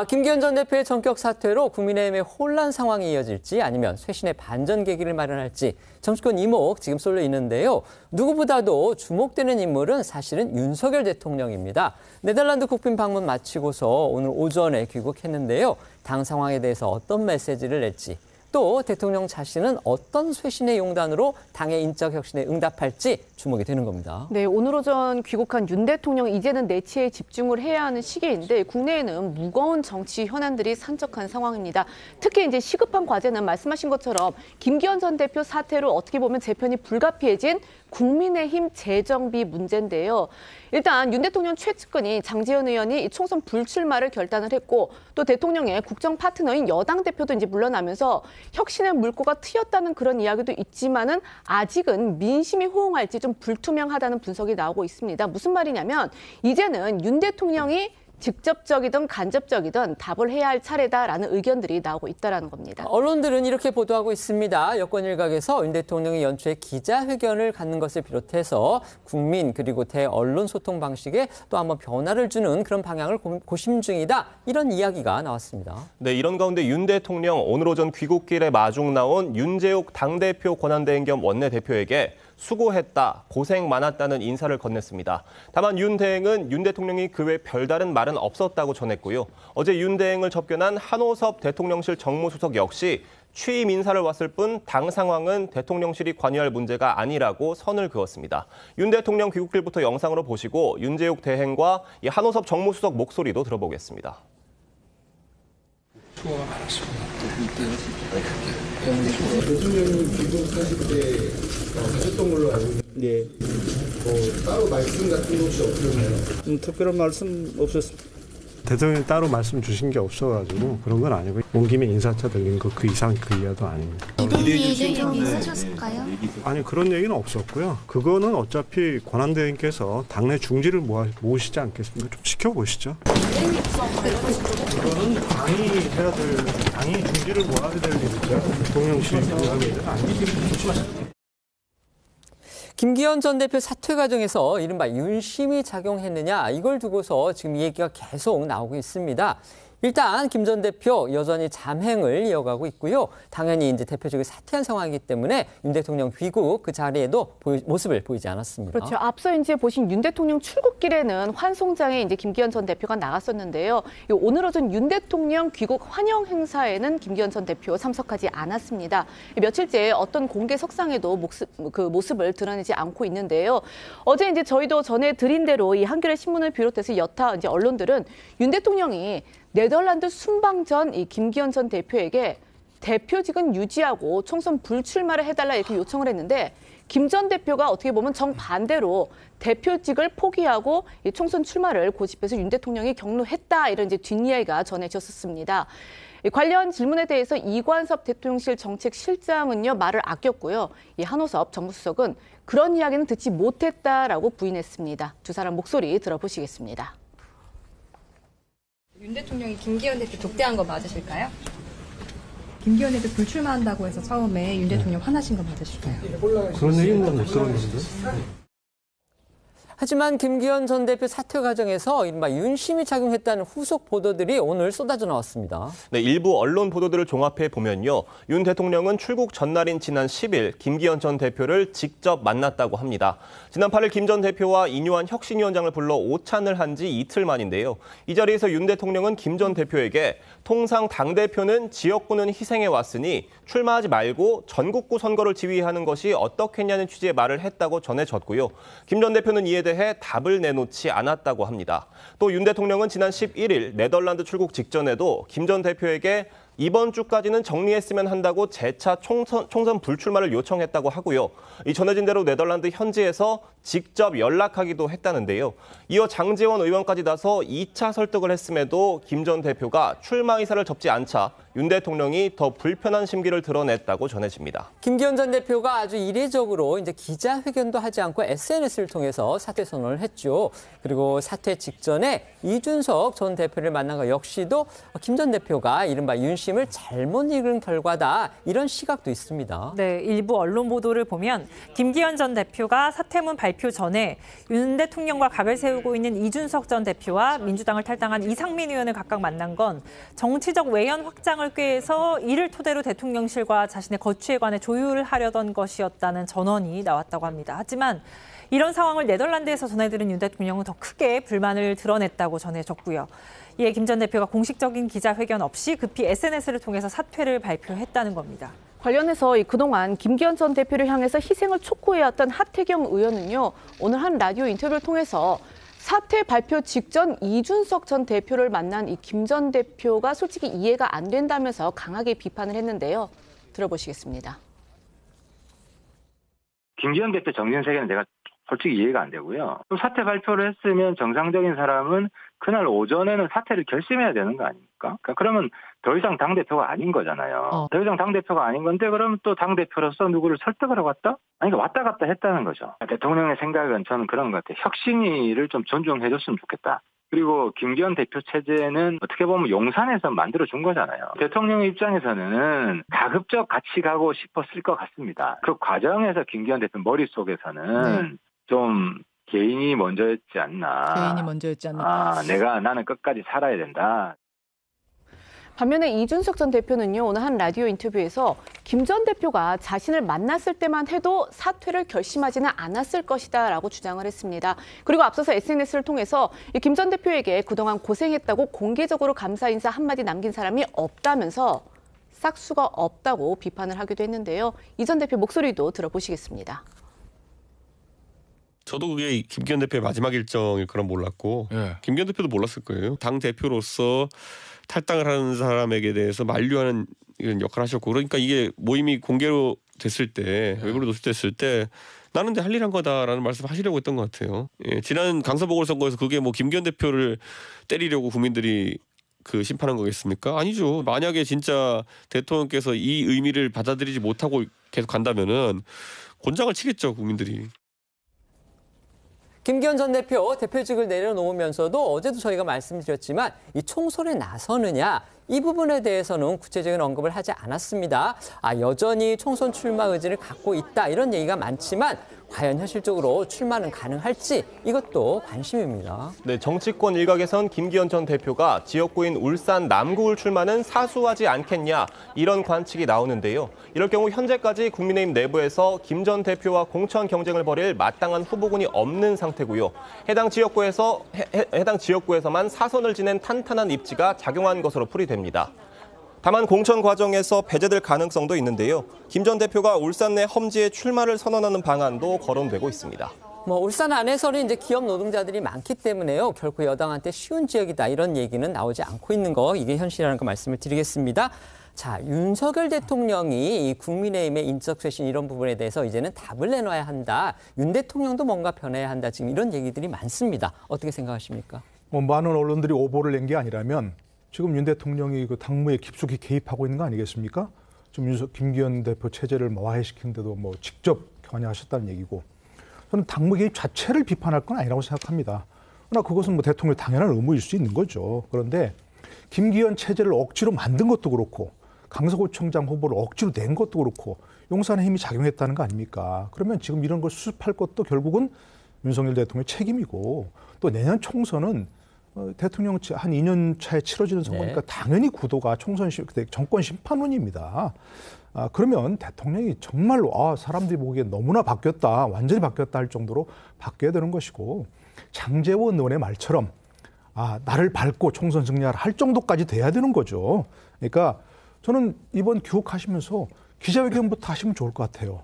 김기현 전 대표의 전격 사퇴로 국민의힘의 혼란 상황이 이어질지 아니면 쇄신의 반전 계기를 마련할지 정치권 이목 지금 쏠려 있는데요. 누구보다도 주목되는 인물은 사실은 윤석열 대통령입니다. 네덜란드 국빈 방문 마치고서 오늘 오전에 귀국했는데요. 당 상황에 대해서 어떤 메시지를 낼지 또 대통령 자신은 어떤 쇄신의 용단으로 당의 인적 혁신에 응답할지 주목이 되는 겁니다. 네, 오늘 오전 귀국한 윤 대통령 이제는 내치에 집중을 해야 하는 시기인데 국내에는 무거운 정치 현안들이 산적한 상황입니다. 특히 이제 시급한 과제는 말씀하신 것처럼 김기현 전 대표 사태로 어떻게 보면 재편이 불가피해진 국민의힘 재정비 문제인데요. 일단 윤 대통령 최측근인 장제원 의원이 총선 불출마를 결단을 했고 또 대통령의 국정 파트너인 여당 대표도 이제 물러나면서 혁신의 물꼬가 트였다는 그런 이야기도 있지만은 아직은 민심이 호응할지 좀 불투명하다는 분석이 나오고 있습니다. 무슨 말이냐면 이제는 윤 대통령이 직접적이든 간접적이든 답을 해야 할 차례다라는 의견들이 나오고 있다는 겁니다. 언론들은 이렇게 보도하고 있습니다. 여권 일각에서 윤 대통령이 연초에 기자회견을 갖는 것을 비롯해서 국민 그리고 대언론 소통 방식에 또 한번 변화를 주는 그런 방향을 고심 중이다. 이런 이야기가 나왔습니다. 네, 이런 가운데 윤 대통령 오늘 오전 귀국길에 마중 나온 윤재욱 당대표 권한대행 겸 원내대표에게 수고했다, 고생 많았다는 인사를 건넸습니다. 다만 윤 대행은 윤 대통령이 그 외 별다른 말은 없었다고 전했고요. 어제 윤 대행을 접견한 한호섭 대통령실 정무수석 역시 취임 인사를 왔을 뿐 당 상황은 대통령실이 관여할 문제가 아니라고 선을 그었습니다. 윤 대통령 귀국길부터 영상으로 보시고 윤재욱 대행과 이 한호섭 정무수석 목소리도 들어보겠습니다. 수고가 많았습니다. 대통령님 귀국하실 때 하셨던 걸로 알고 있는데 따로 말씀 같은 거 혹시 없으셨나요? 특별한 말씀 없었습니다. 대통령이 따로 말씀 주신 게 없어가지고 그런 건 아니고 온 김에 인사차 들린 거 그 이상 그 이하도 아닙니다. 비대위 얘기 있으셨을까요? 아니 그런 얘기는 없었고요. 그거는 어차피 권한대행께서 당내 중지를 모으시지 않겠습니까? 좀 지켜보시죠. 그거는 당이 중지를 모아야 될 일이죠. 대통령실이 모아야 될 일은 아니기 때문에 조심하십시오. 김기현 전 대표 사퇴 과정에서 이른바 윤심이 작용했느냐 이걸 두고서 지금 이 얘기가 계속 나오고 있습니다. 일단 김 전 대표 여전히 잠행을 이어가고 있고요. 당연히 이제 대표직을 사퇴한 상황이기 때문에 윤 대통령 귀국 그 자리에도 모습을 보이지 않았습니다. 그렇죠. 앞서 이제 보신 윤 대통령 출국길에는 환송장에 이제 김기현 전 대표가 나갔었는데요. 오늘 오전 윤 대통령 귀국 환영 행사에는 김기현 전 대표 참석하지 않았습니다. 며칠째 어떤 공개 석상에도 모습을 드러내지 않고 있는데요. 어제 이제 저희도 전해드린 대로 이 한겨레 신문을 비롯해서 여타 이제 언론들은 윤 대통령이 네덜란드 순방 전 이 김기현 전 대표에게 대표직은 유지하고 총선 불출마를 해달라 이렇게 요청을 했는데 김 전 대표가 어떻게 보면 정반대로 대표직을 포기하고 이 총선 출마를 고집해서 윤 대통령이 격려했다 이런 이제 뒷이야기가 전해졌었습니다. 관련 질문에 대해서 이관섭 대통령실 정책실장은요 말을 아꼈고요. 이 한호섭 정무수석은 그런 이야기는 듣지 못했다라고 부인했습니다. 두 사람 목소리 들어보시겠습니다. 윤 대통령이 김기현 대표 독대한 거 맞으실까요? 김기현 대표 불출마한다고 해서 처음에 윤 대통령 화나신 거 맞으실까요? 그런 얘기는 못 들었는데. 하지만 김기현 전 대표 사퇴 과정에서 이른바 윤심이 작용했다는 후속 보도들이 오늘 쏟아져 나왔습니다. 네, 일부 언론 보도들을 종합해 보면요. 윤 대통령은 출국 전날인 지난 10일 김기현 전 대표를 직접 만났다고 합니다. 지난 8일 김 전 대표와 인요한 혁신위원장을 불러 오찬을 한 지 이틀 만인데요. 이 자리에서 윤 대통령은 김 전 대표에게 통상 당대표는 지역구는 희생해 왔으니 출마하지 말고 전국구 선거를 지휘하는 것이 어떻겠냐는 취지의 말을 했다고 전해졌고요. 김 전 대표는 이에 대해 답을 내놓지 않았다고 합니다. 또 윤 대통령은 지난 11일 네덜란드 출국 직전에도 김 전 대표에게 이번 주까지는 정리했으면 한다고 재차 총선 불출마를 요청했다고 하고요. 이 전해진 대로 네덜란드 현지에서 직접 연락하기도 했다는데요. 이어 장제원 의원까지 나서 2차 설득을 했음에도 김 전 대표가 출마 의사를 접지 않자 윤 대통령이 더 불편한 심기를 드러냈다고 전해집니다. 김기현 전 대표가 아주 이례적으로 이제 기자회견도 하지 않고 SNS를 통해서 사퇴 선언을 했죠. 그리고 사퇴 직전에 이준석 전 대표를 만난 것 역시도 김 전 대표가 이른바 윤심을 잘못 읽은 결과다 이런 시각도 있습니다. 네, 일부 언론 보도를 보면 김기현 전 대표가 사퇴문 발표 전에 윤 대통령과 각을 세우고 있는 이준석 전 대표와 민주당을 탈당한 이상민 의원을 각각 만난 건 정치적 외연 확장을 꾀해서 이를 토대로 대통령실과 자신의 거취에 관해 조율을 하려던 것이었다는 전언이 나왔다고 합니다. 하지만 이런 상황을 네덜란드에서 전해들은 윤 대통령은 더 크게 불만을 드러냈다고 전해졌고요. 이에 김 전 대표가 공식적인 기자회견 없이 급히 SNS를 통해서 사퇴를 발표했다는 겁니다. 관련해서 그동안 김기현 전 대표를 향해서 희생을 촉구해왔던 하태경 의원은요. 오늘 한 라디오 인터뷰를 통해서 사퇴 발표 직전 이준석 전 대표를 만난 이 김 전 대표가 솔직히 이해가 안 된다면서 강하게 비판을 했는데요. 들어보시겠습니다. 김기현 대표 정신세계는 제가 솔직히 이해가 안 되고요. 사퇴 발표를 했으면 정상적인 사람은 그날 오전에는 사퇴를 결심해야 되는 거 아닙니까? 그러면 더 이상 당대표가 아닌 거잖아요. 더 이상 당대표가 아닌 건데 그러면 또 당대표로서 누구를 설득을 하고 왔다? 아니, 왔다 갔다 했다는 거죠. 대통령의 생각은 저는 그런 것 같아요. 혁신위를 좀 존중해 줬으면 좋겠다. 그리고 김기현 대표 체제는 어떻게 보면 용산에서 만들어준 거잖아요. 대통령의 입장에서는 가급적 같이 가고 싶었을 것 같습니다. 그 과정에서 김기현 대표 머릿속에서는 좀 개인이 먼저였지 않나. 나는 끝까지 살아야 된다. 반면에 이준석 전 대표는요, 오늘 한 라디오 인터뷰에서 김 전 대표가 자신을 만났을 때만 해도 사퇴를 결심하지는 않았을 것이다라고 주장을 했습니다. 그리고 앞서서 SNS를 통해서 김 전 대표에게 그동안 고생했다고 공개적으로 감사 인사 한마디 남긴 사람이 없다면서 싹수가 없다고 비판을 하기도 했는데요. 이 전 대표 목소리도 들어보시겠습니다. 저도 그게 김기현 대표의 마지막 일정일 거란 몰랐고 김기현 대표도 몰랐을 거예요. 당 대표로서 탈당을 하는 사람에게 대해서 만류하는 이런 역할을 하셨고 그러니까 이게 모임이 공개로 됐을 때 외부로 노출됐을 때 나는 내 할 일 한 거다라는 말씀 하시려고 했던 것 같아요. 예, 지난 강서보궐선거에서 그게 뭐 김기현 대표를 때리려고 국민들이 그 심판한 거겠습니까? 아니죠. 만약에 진짜 대통령께서 이 의미를 받아들이지 못하고 계속 간다면은 곤장을 치겠죠, 국민들이. 김기현 전 대표 대표직을 내려놓으면서도 어제도 저희가 말씀드렸지만 이 총선에 나서느냐 이 부분에 대해서는 구체적인 언급을 하지 않았습니다. 여전히 총선 출마 의지를 갖고 있다 이런 얘기가 많지만 과연 현실적으로 출마는 가능할지 이것도 관심입니다. 네, 정치권 일각에선 김기현 전 대표가 지역구인 울산 남구을 출마는 사수하지 않겠냐 이런 관측이 나오는데요. 이럴 경우 현재까지 국민의힘 내부에서 김 전 대표와 공천 경쟁을 벌일 마땅한 후보군이 없는 상태고요. 해당 지역구에서만 사선을 지낸 탄탄한 입지가 작용한 것으로 풀이됩니다. 다만 공천 과정에서 배제될 가능성도 있는데요. 김 전 대표가 울산 내 험지에 출마를 선언하는 방안도 거론되고 있습니다. 울산 안에서는 이제 기업 노동자들이 많기 때문에요. 결코 여당한테 쉬운 지역이다 이런 얘기는 나오지 않고 있는 거 이게 현실이라는 거 말씀을 드리겠습니다. 자, 윤석열 대통령이 이 국민의힘의 인적 쇄신 이런 부분에 대해서 이제는 답을 내놔야 한다. 윤 대통령도 뭔가 변해야 한다. 지금 이런 얘기들이 많습니다. 어떻게 생각하십니까? 많은 언론들이 오보를 낸 게 아니라면 지금 윤 대통령이 그 당무에 깊숙이 개입하고 있는 거 아니겠습니까? 지금 김기현 대표 체제를 와해시키는데도 직접 관여하셨다는 얘기고, 저는 당무 개입 자체를 비판할 건 아니라고 생각합니다. 그러나 그것은 대통령의 당연한 의무일 수 있는 거죠. 그런데 김기현 체제를 억지로 만든 것도 그렇고, 강서구청장 후보를 억지로 낸 것도 그렇고, 용산의 힘이 작용했다는 거 아닙니까? 그러면 지금 이런 걸 수습할 것도 결국은 윤석열 대통령의 책임이고, 또 내년 총선은 대통령 한 2년 차에 치러지는 선거니까 당연히 구도가 정권 심판원입니다. 그러면 대통령이 정말로 사람들이 보기에 너무나 바뀌었다, 완전히 바뀌었다 할 정도로 바뀌어야 되는 것이고, 장제원 의원의 말처럼 나를 밟고 총선 승리하라 할 정도까지 돼야 되는 거죠. 그러니까 저는 이번 교육하시면서 기자회견부터 하시면 좋을 것 같아요.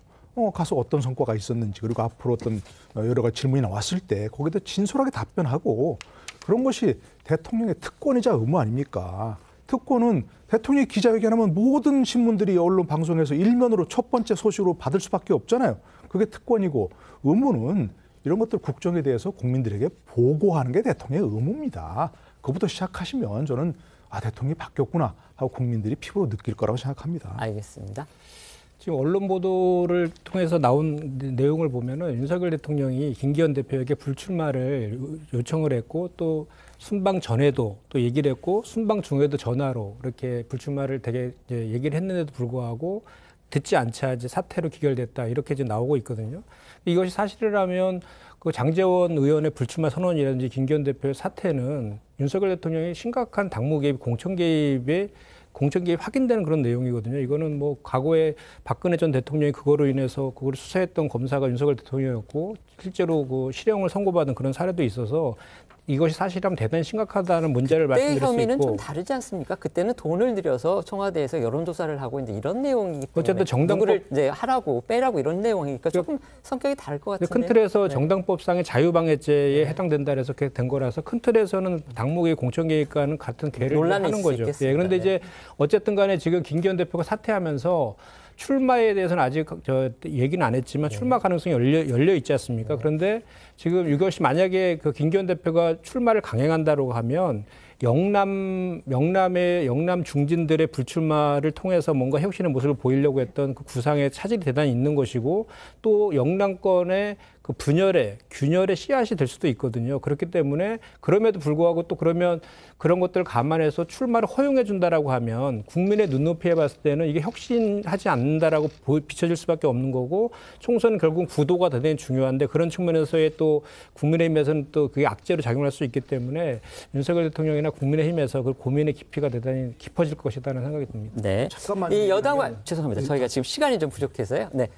가서 어떤 성과가 있었는지, 그리고 앞으로 어떤 여러 가지 질문이 나왔을 때 거기에 대해 진솔하게 답변하고, 그런 것이 대통령의 특권이자 의무 아닙니까? 특권은 대통령이 기자회견하면 모든 신문들이 언론 방송에서 일면으로 첫 번째 소식으로 받을 수밖에 없잖아요. 그게 특권이고, 의무는 이런 것들 국정에 대해서 국민들에게 보고하는 게 대통령의 의무입니다. 그것부터 시작하시면 저는 대통령이 바뀌었구나 하고 국민들이 피부로 느낄 거라고 생각합니다. 알겠습니다. 지금 언론 보도를 통해서 나온 내용을 보면은 윤석열 대통령이 김기현 대표에게 불출마를 요청을 했고, 또 순방 전에도 또 얘기를 했고, 순방 중에도 전화로 이렇게 불출마를 되게 얘기를 했는데도 불구하고 듣지 않자 이제 사퇴로 기결됐다 이렇게 이제 나오고 있거든요. 이것이 사실이라면 그 장제원 의원의 불출마 선언이라든지 김기현 대표의 사퇴는 윤석열 대통령의 심각한 당무 개입, 공천 개입 확인되는 그런 내용이거든요. 이거는 과거에 박근혜 전 대통령이 그거로 인해서 그걸 수사했던 검사가 윤석열 대통령이었고, 실제로 그 실형을 선고받은 그런 사례도 있어서 이것이 사실이라면 대단히 심각하다는 문제를 말씀드릴 수 있고. 그때 혐의는 좀 다르지 않습니까? 그때는 돈을 들여서 청와대에서 여론조사를 하고 이제 이런 내용이기 때문에 어쨌든 정당법 누구를 이제 하라고 빼라고 이런 내용이니까 조금 성격이 다를 것 같은데. 큰 틀에서 정당법상의 자유방해죄에 해당된다 해서 그렇게 된 거라서 큰 틀에서는 당무개입, 공천개입과는 같은 괴를 하는 거죠. 그런데 이제 어쨌든 간에 지금 김기현 대표가 사퇴하면서 출마에 대해서는 아직 얘기는 안 했지만 출마 가능성이 열려 있지 않습니까? 그런데 지금 이것이 만약에 그 김기현 대표가 출마를 강행한다고 하면 영남 중진들의 불출마를 통해서 뭔가 혁신의 모습을 보이려고 했던 그 구상의 차질이 대단히 있는 것이고, 또 영남권의 그 균열의 씨앗이 될 수도 있거든요. 그렇기 때문에 그럼에도 불구하고 또 그러면 그런 것들을 감안해서 출마를 허용해 준다라고 하면 국민의 눈높이에 봤을 때는 이게 혁신하지 않는다라고 비춰질 수밖에 없는 거고, 총선은 결국 구도가 대단히 중요한데 그런 측면에서의 또 국민의힘에서는 또 그게 악재로 작용할 수 있기 때문에 윤석열 대통령이나 국민의힘에서 그 고민의 깊이가 대단히 깊어질 것이라는 생각이 듭니다. 네. 잠깐만요. 이 여당과 죄송합니다. 저희가 지금 시간이 좀 부족해서요. 네.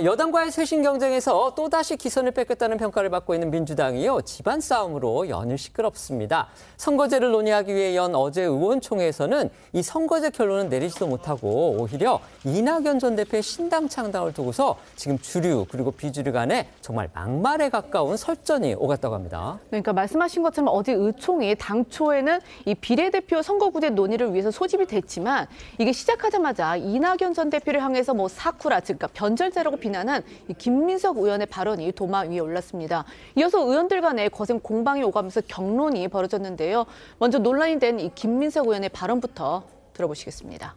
여당과의 쇄신 경쟁에서 또다시 기선을 뺏겼다는 평가를 받고 있는 민주당이요. 집안 싸움으로 연일 시끄럽습니다. 선거제를 논의하기 위해 연 어제 의원총회에서는 이 선거제 결론은 내리지도 못하고 오히려 이낙연 전 대표의 신당 창당을 두고서 지금 주류 그리고 비주류 간에 정말 막말에 가까운 설전이 오갔다고 합니다. 그러니까 말씀하신 것처럼 어제 의총이 당초에는 이 비례대표 선거구제 논의를 위해서 소집이 됐지만 이게 시작하자마자 이낙연 전 대표를 향해서 사쿠라, 즉 변절자 체제라고 비난한 이 김민석 의원의 발언이 도마 위에 올랐습니다. 이어서 의원들 간에 거센 공방이 오가면서 격론이 벌어졌는데요. 먼저 논란이 된 이 김민석 의원의 발언부터 들어보시겠습니다.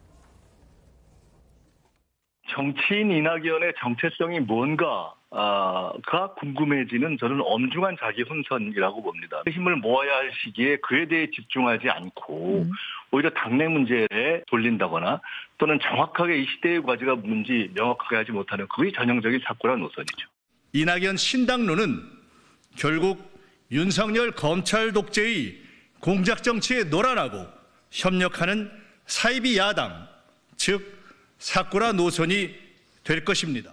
정치인 이낙연의 정체성이 뭔가가 궁금해지는 저는 엄중한 자기 혼선이라고 봅니다. 힘을 모아야 할 시기에 그에 대해 집중하지 않고 오히려 당내 문제에 돌린다거나 또는 정확하게 이 시대의 과제가 뭔지 명확하게 하지 못하는 그게 전형적인 사쿠라 노선이죠. 이낙연 신당론은 결국 윤석열 검찰 독재의 공작 정치에 놀아나고 협력하는 사이비 야당, 즉 사쿠라 노선이 될 것입니다.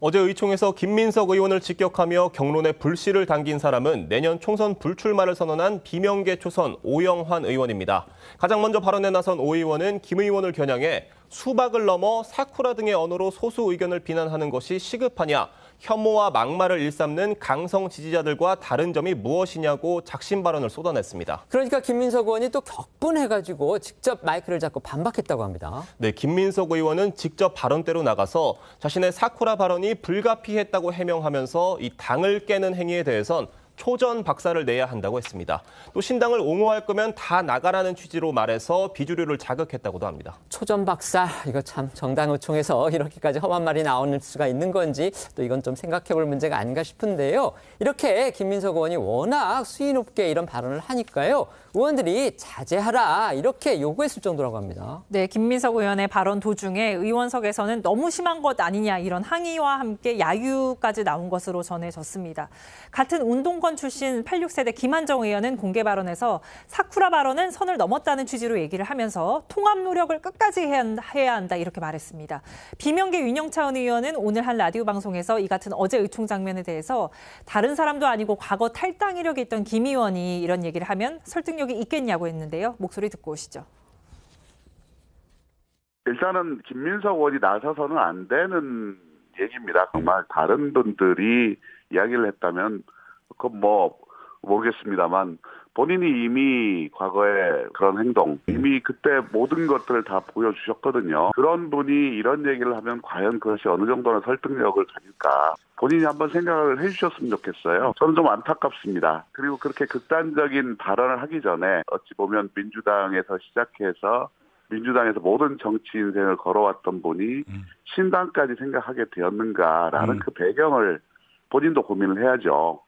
어제 의총에서 김민석 의원을 직격하며 경론에 불씨를 당긴 사람은 내년 총선 불출마를 선언한 비명계 초선 오영환 의원입니다. 가장 먼저 발언에 나선 오 의원은 김 의원을 겨냥해 수박을 넘어 사쿠라 등의 언어로 소수 의견을 비난하는 것이 시급하냐, 혐오와 막말을 일삼는 강성 지지자들과 다른 점이 무엇이냐고 작심 발언을 쏟아냈습니다. 그러니까 김민석 의원이 또 격분해가지고 직접 마이크를 잡고 반박했다고 합니다. 네, 김민석 의원은 직접 발언대로 나가서 자신의 사쿠라 발언이 불가피했다고 해명하면서 이 당을 깨는 행위에 대해선 초전 박살을 내야 한다고 했습니다. 또 신당을 옹호할 거면 다 나가라는 취지로 말해서 비주류를 자극했다고도 합니다. 초전 박살, 이거 참 정당 의총에서 이렇게까지 험한 말이 나오는 수가 있는 건지 또 이건 좀 생각해볼 문제가 아닌가 싶은데요. 이렇게 김민석 의원이 워낙 수위 높게 이런 발언을 하니까요. 의원들이 자제하라 이렇게 요구했을 정도라고 합니다. 네, 김민석 의원의 발언 도중에 의원석에서는 너무 심한 것 아니냐 이런 항의와 함께 야유까지 나온 것으로 전해졌습니다. 같은 운동권 출신 86세대 김한정 의원은 공개 발언에서 사쿠라 발언은 선을 넘었다는 취지로 얘기를 하면서 통합 노력을 끝까지 해야 한다 이렇게 말했습니다. 비명계 윤영찬 의원은 오늘 한 라디오 방송에서 이 같은 어제 의총 장면에 대해서 다른 사람도 아니고 과거 탈당 이력이 있던 김 의원이 이런 얘기를 하면 설득력이 있겠냐고 했는데요. 목소리 듣고 오시죠. 일단은 김민석 의원이 나서서는 안 되는 얘기입니다. 정말 다른 분들이 이야기를 했다면 그건 뭐 모르겠습니다만 본인이 이미 과거에 그런 행동, 이미 그때 모든 것들을 다 보여주셨거든요. 그런 분이 이런 얘기를 하면 과연 그것이 어느 정도の설득력을 가질까. 본인이 한번 생각을 해주셨으면 좋겠어요. 저는 좀 안타깝습니다. 그리고 그렇게 극단적인 발언을 하기 전에 어찌 보면 민주당에서 시작해서 민주당에서 모든 정치 인생을 걸어왔던 분이 신당까지 생각하게 되었는가라는 그 배경을 본인도 고민을 해야죠.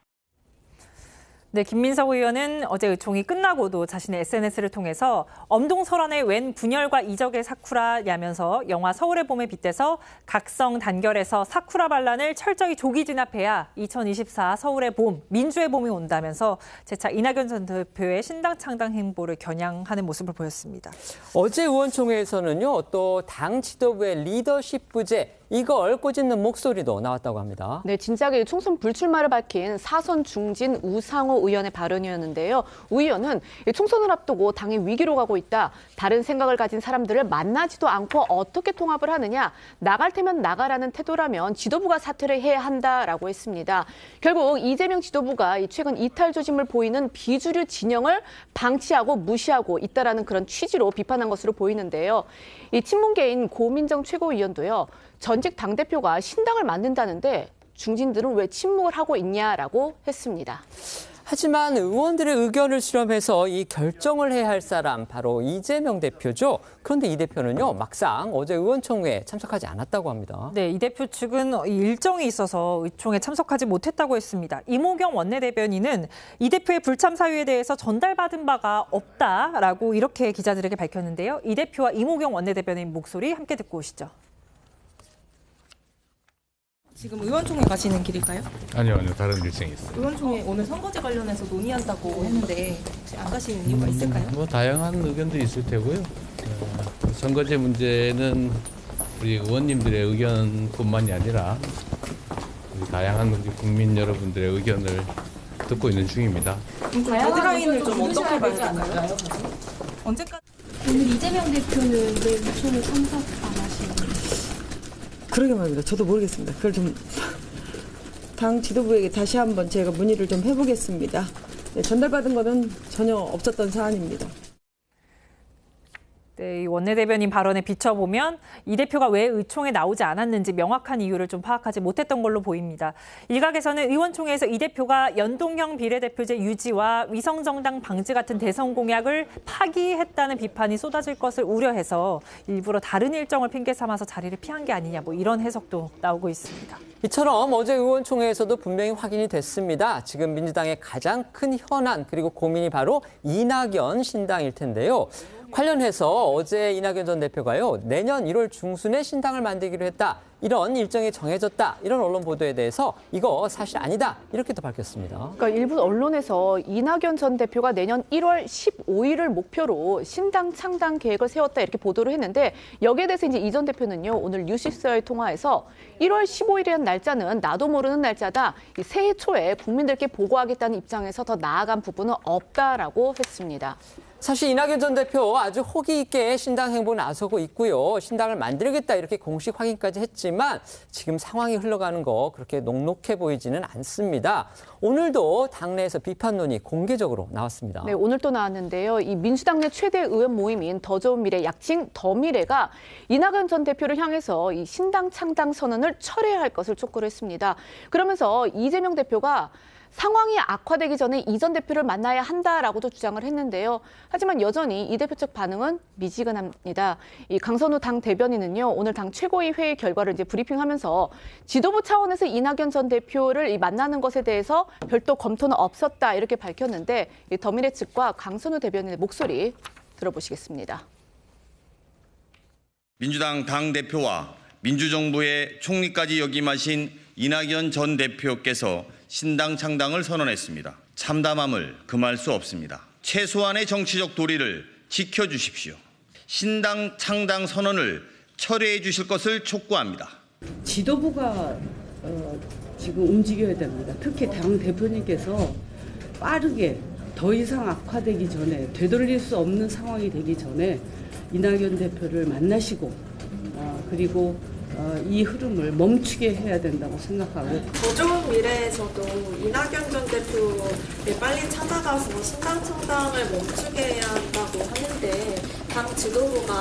네, 김민석 의원은 어제 의총이 끝나고도 자신의 SNS를 통해서 엄동설원의 웬 분열과 이적의 사쿠라냐면서 영화 서울의 봄에 빗대서 각성 단결해서 사쿠라 반란을 철저히 조기 진압해야 2024 서울의 봄, 민주의 봄이 온다면서 재차 이낙연 전 대표의 신당 창당 행보를 겨냥하는 모습을 보였습니다. 어제 의원총회에서는요, 또 당 지도부의 리더십 부재, 이걸 꼬집는 목소리도 나왔다고 합니다. 네, 진작에 총선 불출마를 밝힌 사선 중진 우상호 의원의 발언이었는데요. 우 의원은 총선을 앞두고 당이 위기로 가고 있다. 다른 생각을 가진 사람들을 만나지도 않고 어떻게 통합을 하느냐. 나갈 테면 나가라는 태도라면 지도부가 사퇴를 해야 한다라고 했습니다. 결국 이재명 지도부가 최근 이탈 조짐을 보이는 비주류 진영을 방치하고 무시하고 있다라는 그런 취지로 비판한 것으로 보이는데요. 이 친문계인 고민정 최고위원도요. 전직 당대표가 신당을 만든다는데 중진들은 왜 침묵을 하고 있냐라고 했습니다. 하지만 의원들의 의견을 수렴해서 이 결정을 해야 할 사람 바로 이재명 대표죠. 그런데 이 대표는요, 막상 어제 의원총회에 참석하지 않았다고 합니다. 네, 이 대표 측은 일정이 있어서 의총에 참석하지 못했다고 했습니다. 이모경 원내대변인은 이 대표의 불참 사유에 대해서 전달받은 바가 없다라고 이렇게 기자들에게 밝혔는데요. 이 대표와 이모경 원내대변인 목소리 함께 듣고 오시죠. 지금 의원총회 가시는 길일까요? 아니요, 다른 일정이 있어요. 의원총회 오늘 선거제 관련해서 논의한다고 했는데 혹시 안 가시는 이유가 있을까요? 뭐 다양한 의견도 있을 테고요. 선거제 문제는 우리 의원님들의 의견뿐만이 아니라 우리 다양한 우리 국민 여러분들의 의견을 듣고 있는 중입니다. 데드라인을 좀 어떻게 봐야 될까요? 언제까지? 오늘 이재명 대표는 왜 의총에 참석 안 하시는 거예요? 그러게 말입니다. 저도 모르겠습니다. 그걸 좀 당 지도부에게 다시 한번 제가 문의를 좀 해보겠습니다. 네, 전달받은 거는 전혀 없었던 사안입니다. 네, 이 원내대변인 발언에 비춰보면 이 대표가 왜 의총에 나오지 않았는지 명확한 이유를 좀 파악하지 못했던 걸로 보입니다. 일각에서는 의원총회에서 이 대표가 연동형 비례대표제 유지와 위성정당 방지 같은 대선 공약을 파기했다는 비판이 쏟아질 것을 우려해서 일부러 다른 일정을 핑계 삼아서 자리를 피한 게 아니냐, 뭐 이런 해석도 나오고 있습니다. 이처럼 어제 의원총회에서도 분명히 확인이 됐습니다. 지금 민주당의 가장 큰 현안 그리고 고민이 바로 이낙연 신당일 텐데요. 관련해서 어제 이낙연 전 대표가요, 내년 1월 중순에 신당을 만들기로 했다. 이런 일정이 정해졌다. 이런 언론 보도에 대해서 이거 사실 아니다. 이렇게도 밝혔습니다. 그러니까 일부 언론에서 이낙연 전 대표가 내년 1월 15일을 목표로 신당 창당 계획을 세웠다 이렇게 보도를 했는데 여기에 대해서 이제 이 전 대표는요, 오늘 뉴시스와의 통화에서 1월 15일이라는 날짜는 나도 모르는 날짜다. 이 새해 초에 국민들께 보고하겠다는 입장에서 더 나아간 부분은 없다라고 했습니다. 사실 이낙연 전 대표 아주 호기 있게 신당 행보에 나서고 있고요. 신당을 만들겠다 이렇게 공식 확인까지 했지만 지금 상황이 흘러가는 거 그렇게 녹록해 보이지는 않습니다. 오늘도 당내에서 비판론이 공개적으로 나왔습니다. 네, 오늘 또 나왔는데요. 이 민주당 내 최대 의원 모임인 더 좋은 미래, 약칭 더미래가 이낙연 전 대표를 향해서 이 신당 창당 선언을 철회해야 할 것을 촉구를 했습니다. 그러면서 이재명 대표가 상황이 악화되기 전에 이 전 대표를 만나야 한다라고도 주장을 했는데요. 하지만 여전히 이 대표 측 반응은 미지근합니다. 이 강선우 당 대변인은요, 오늘 당 최고위 회의 결과를 이제 브리핑하면서 지도부 차원에서 이낙연 전 대표를 만나는 것에 대해서 별도 검토는 없었다 이렇게 밝혔는데 이 더미래 측과 강선우 대변인의 목소리 들어보시겠습니다. 민주당 당 대표와 민주정부의 총리까지 역임하신 이낙연 전 대표께서 신당 창당을 선언했습니다. 참담함을 금할 수 없습니다. 최소한의 정치적 도리를 지켜주십시오. 신당 창당 선언을 철회해 주실 것을 촉구합니다. 지도부가 지금 움직여야 됩니다. 특히 당 대표님께서 빠르게 더 이상 악화되기 전에, 되돌릴 수 없는 상황이 되기 전에 이낙연 대표를 만나시고 그리고 이 흐름을 멈추게 해야 된다고 생각하고, 더 좋은 미래에서도 이낙연 전 대표에 빨리 찾아가서 신당 창당을 멈추게 해야 한다고 하는데 당 지도부가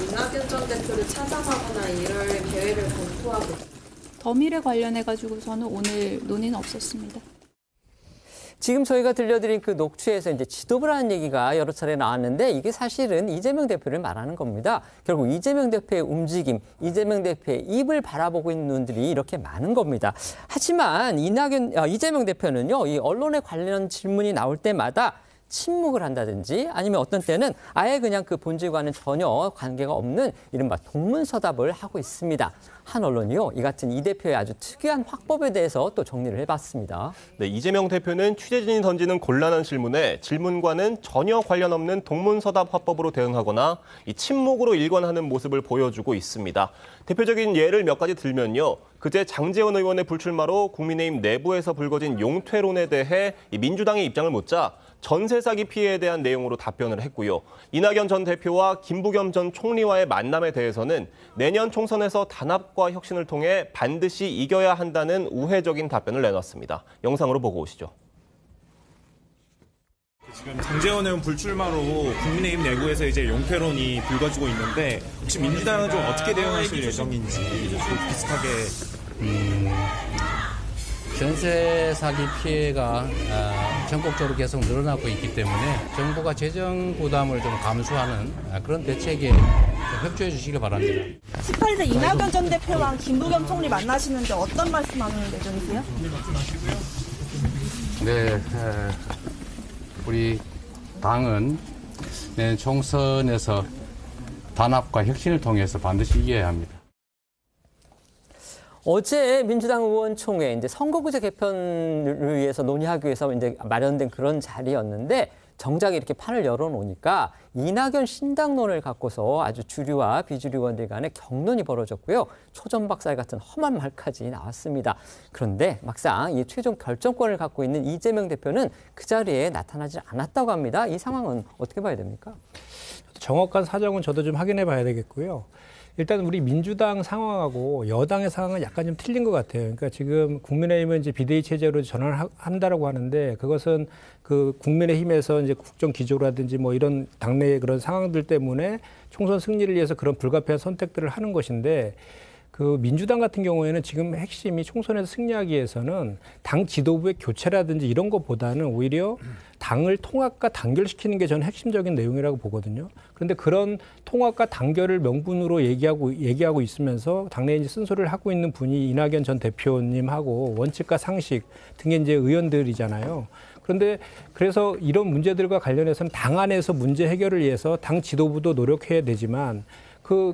이낙연 전 대표를 찾아가거나 이럴 계획을 검토하고 있습니다. 더 미래 관련해가지고서는 오늘 논의는 없었습니다. 지금 저희가 들려드린 그 녹취에서 이제 지도부라는 얘기가 여러 차례 나왔는데 이게 사실은 이재명 대표를 말하는 겁니다. 결국 이재명 대표의 움직임, 이재명 대표의 입을 바라보고 있는 눈들이 이렇게 많은 겁니다. 하지만 이재명 대표는요, 이 언론에 관련 질문이 나올 때마다 침묵을 한다든지 아니면 어떤 때는 아예 그냥 그 본질과는 전혀 관계가 없는 이른바 동문서답을 하고 있습니다. 한 언론이요, 이 같은 이 대표의 아주 특이한 화법에 대해서 또 정리를 해봤습니다. 네, 이재명 대표는 취재진이 던지는 곤란한 질문에 질문과는 전혀 관련 없는 동문서답 화법으로 대응하거나 이 침묵으로 일관하는 모습을 보여주고 있습니다. 대표적인 예를 몇 가지 들면요. 그제 장제원 의원의 불출마로 국민의힘 내부에서 불거진 용퇴론에 대해 이 민주당의 입장을 묻자 전세 사기 피해에 대한 내용으로 답변을 했고요. 이낙연 전 대표와 김부겸 전 총리와의 만남에 대해서는 내년 총선에서 단합과 혁신을 통해 반드시 이겨야 한다는 우회적인 답변을 내놨습니다. 영상으로 보고 오시죠. 지금 장제원 의원 불출마로 국민의힘 내부에서 이제 용퇴론이 불거지고 있는데 혹시 민주당은 좀 어떻게 대응하실 예정인지 비슷하게. 전세 사기 피해가 전국적으로 계속 늘어나고 있기 때문에 정부가 재정 부담을 좀 감수하는 그런 대책에 협조해 주시기 바랍니다. 18일 이낙연 전 대표와 김부겸 총리 만나시는데 어떤 말씀하는 예정이세요? 네, 우리 당은 내년 총선에서 단합과 혁신을 통해서 반드시 이겨야 합니다. 어제 민주당 의원총회 이제 선거구제 개편을 위해서 논의하기 위해서 이제 마련된 그런 자리였는데 정작 이렇게 판을 열어놓으니까 이낙연 신당론을 갖고서 아주 주류와 비주류 의원들 간에 격론이 벌어졌고요. 초전박살 같은 험한 말까지 나왔습니다. 그런데 막상 이 최종 결정권을 갖고 있는 이재명 대표는 그 자리에 나타나지 않았다고 합니다. 이 상황은 어떻게 봐야 됩니까? 정확한 사정은 저도 좀 확인해 봐야 되겠고요. 일단 우리 민주당 상황하고 여당의 상황은 약간 좀 틀린 것 같아요. 그러니까 지금 국민의힘은 이제 비대위 체제로 전환한다라고 하는데 그것은 그 국민의힘에서 이제 국정 기조라든지 뭐 이런 당내의 그런 상황들 때문에 총선 승리를 위해서 그런 불가피한 선택들을 하는 것인데 그 민주당 같은 경우에는 지금 핵심이 총선에서 승리하기 위해서는 당 지도부의 교체라든지 이런 것보다는 오히려 당을 통합과 단결시키는 게 저는 핵심적인 내용이라고 보거든요. 그런데 그런 통합과 단결을 명분으로 얘기하고 있으면서 당내에 이제 쓴소리를 하고 있는 분이 이낙연 전 대표님하고 원칙과 상식 등의 이제 의원들이잖아요. 그런데 그래서 이런 문제들과 관련해서는 당 안에서 문제 해결을 위해서 당 지도부도 노력해야 되지만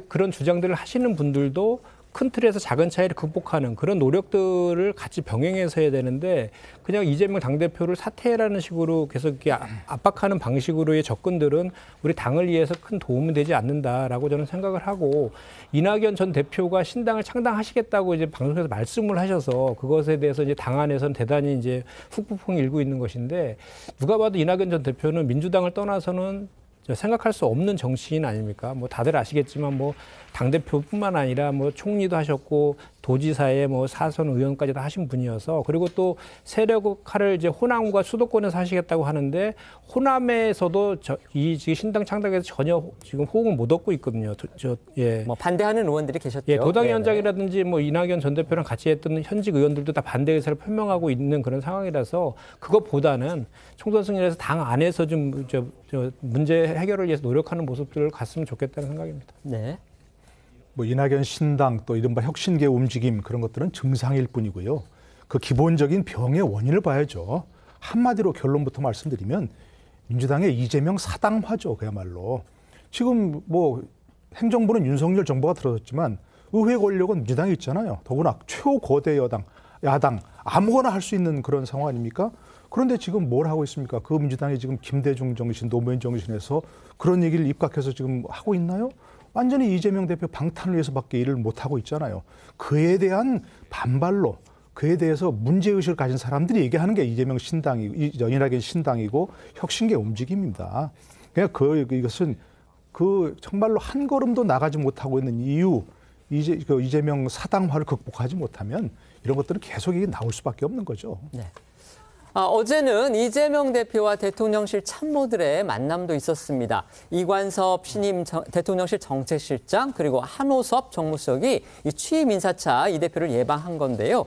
그런 주장들을 하시는 분들도 큰 틀에서 작은 차이를 극복하는 그런 노력들을 같이 병행해서 해야 되는데 그냥 이재명 당대표를 사퇴라는 식으로 계속 이렇게 압박하는 방식으로의 접근들은 우리 당을 위해서 큰 도움이 되지 않는다라고 저는 생각을 하고 이낙연 전 대표가 신당을 창당하시겠다고 이제 방송에서 말씀을 하셔서 그것에 대해서 이제 당 안에서는 대단히 이제 후폭풍이 일고 있는 것인데 누가 봐도 이낙연 전 대표는 민주당을 떠나서는 생각할 수 없는 정치인 아닙니까? 뭐 다들 아시겠지만 뭐 당대표뿐만 아니라 뭐 총리도 하셨고 도지사에 뭐 사선 의원까지 다 하신 분이어서 그리고 또 세력화를 이제 호남과 수도권에서 하시겠다고 하는데 호남에서도 이 신당 창당에서 전혀 지금 호응을 못 얻고 있거든요. 예. 뭐 반대하는 의원들이 계셨죠. 예, 도당위원장이라든지 뭐 이낙연 전 대표랑 같이 했던 현직 의원들도 다 반대 의사를 표명하고 있는 그런 상황이라서 그것보다는 총선 승리에서 당 안에서 좀 문제 해결을 위해서 노력하는 모습들을 갔으면 좋겠다는 생각입니다. 네. 뭐 이낙연 신당 또 이른바 혁신계 움직임 그런 것들은 증상일 뿐이고요. 그 기본적인 병의 원인을 봐야죠. 한마디로 결론부터 말씀드리면 민주당의 이재명 사당화죠. 그야말로. 지금 뭐 행정부는 윤석열 정부가 들어섰지만 의회 권력은 민주당이 있잖아요. 더구나 최고거대 야당 아무거나 할 수 있는 그런 상황 아닙니까? 그런데 지금 뭘 하고 있습니까? 그 민주당이 지금 김대중 정신, 노무현 정신에서 그런 얘기를 입각해서 지금 하고 있나요? 완전히 이재명 대표 방탄을 위해서밖에 일을 못하고 있잖아요. 그에 대한 반발로 그에 대해서 문제의식을 가진 사람들이 얘기하는 게 이재명 이낙연 신당이고 혁신계 움직임입니다. 그냥 이것은 정말로 한 걸음도 나가지 못하고 있는 이유, 이재명 사당화를 극복하지 못하면 이런 것들은 계속 이게 나올 수밖에 없는 거죠. 네. 어제는 이재명 대표와 대통령실 참모들의 만남도 있었습니다. 이관섭 신임 대통령실 정책실장 그리고 한호섭 정무수석이 이 취임 인사차 이 대표를 예방한 건데요.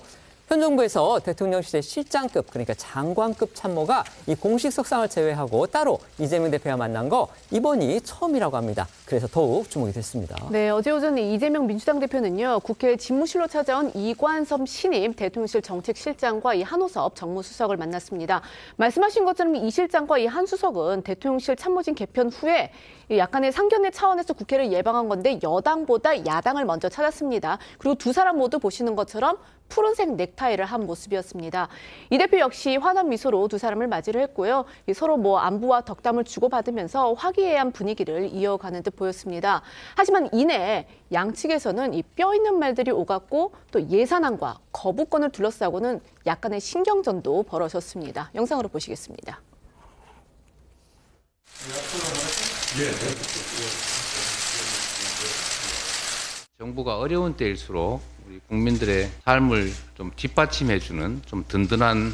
현 정부에서 대통령실의 실장급 그러니까 장관급 참모가 이 공식 석상을 제외하고 따로 이재명 대표와 만난 거 이번이 처음이라고 합니다. 그래서 더욱 주목이 됐습니다. 네, 어제 오전 이재명 민주당 대표는요. 국회 집무실로 찾아온 이관섭 신임 대통령실 정책실장과 이 한호섭 정무수석을 만났습니다. 말씀하신 것처럼 이 실장과 이 한 수석은 대통령실 참모진 개편 후에 약간의 상견례 차원에서 국회를 예방한 건데 여당보다 야당을 먼저 찾았습니다. 그리고 두 사람 모두 보시는 것처럼 푸른색 넥타이를 한 모습이었습니다. 이 대표 역시 환한 미소로 두 사람을 맞이를 했고요. 서로 뭐 안부와 덕담을 주고받으면서 화기애애한 분위기를 이어가는 듯 보였습니다. 하지만 이내 양측에서는 이 뼈 있는 말들이 오갔고 또 예산안과 거부권을 둘러싸고는 약간의 신경전도 벌어졌습니다. 영상으로 보시겠습니다. 정부가 어려운 때일수록 우리 국민들의 삶을 좀 뒷받침해주는 좀 든든한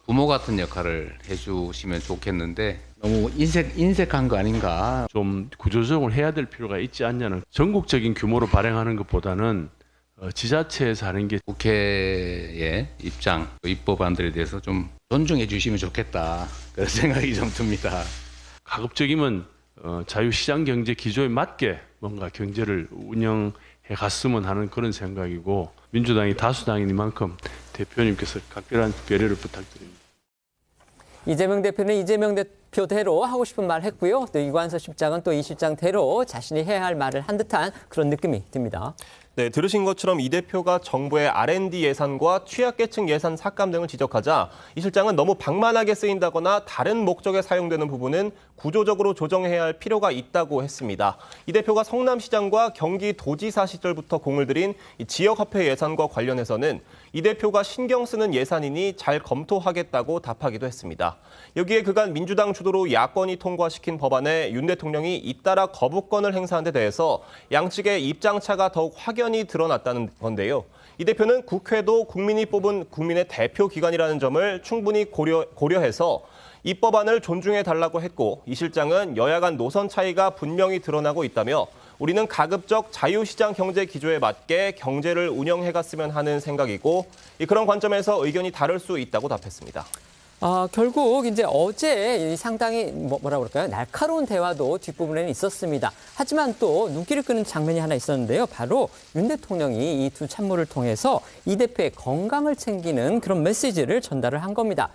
부모 같은 역할을 해주시면 좋겠는데 너무 인색한 거 아닌가. 좀 구조조정을 해야 될 필요가 있지 않냐는 전국적인 규모로 발행하는 것보다는 지자체에서 하는 게 국회의 입장, 입법안들에 대해서 좀 존중해 주시면 좋겠다. 그런 생각이 좀 듭니다. 가급적이면 자유시장 경제 기조에 맞게 뭔가 경제를 운영해 갔으면 하는 그런 생각이고 민주당이 다수당이니만큼 대표님께서 각별한 배려를 부탁드립니다. 이재명 대표는 이재명 대표대로 하고 싶은 말 했고요. 또 이관섭 실장은 또 이 실장대로 자신이 해야 할 말을 한 듯한 그런 느낌이 듭니다. 네, 들으신 것처럼 이 대표가 정부의 R&D 예산과 취약계층 예산 삭감 등을 지적하자 이 실장은 너무 방만하게 쓰인다거나 다른 목적에 사용되는 부분은 구조적으로 조정해야 할 필요가 있다고 했습니다. 이 대표가 성남시장과 경기도지사 시절부터 공을 들인 지역화폐 예산과 관련해서는 이 대표가 신경 쓰는 예산이니 잘 검토하겠다고 답하기도 했습니다. 여기에 그간 민주당 주도로 야권이 통과시킨 법안에 윤 대통령이 잇따라 거부권을 행사한 데 대해서 양측의 입장차가 더욱 확연히 드러났다는 건데요. 이 대표는 국회도 국민이 뽑은 국민의 대표 기관이라는 점을 충분히 고려해서 이 법안을 존중해달라고 했고 이 실장은 여야 간 노선 차이가 분명히 드러나고 있다며 우리는 가급적 자유시장 경제 기조에 맞게 경제를 운영해갔으면 하는 생각이고 그런 관점에서 의견이 다를 수 있다고 답했습니다. 결국 이제 어제 상당히 뭐라 그럴까요? 날카로운 대화도 뒷부분에는 있었습니다. 하지만 또 눈길을 끄는 장면이 하나 있었는데요. 바로 윤 대통령이 이 두 참모를 통해서 이 대표의 건강을 챙기는 그런 메시지를 전달을 한 겁니다.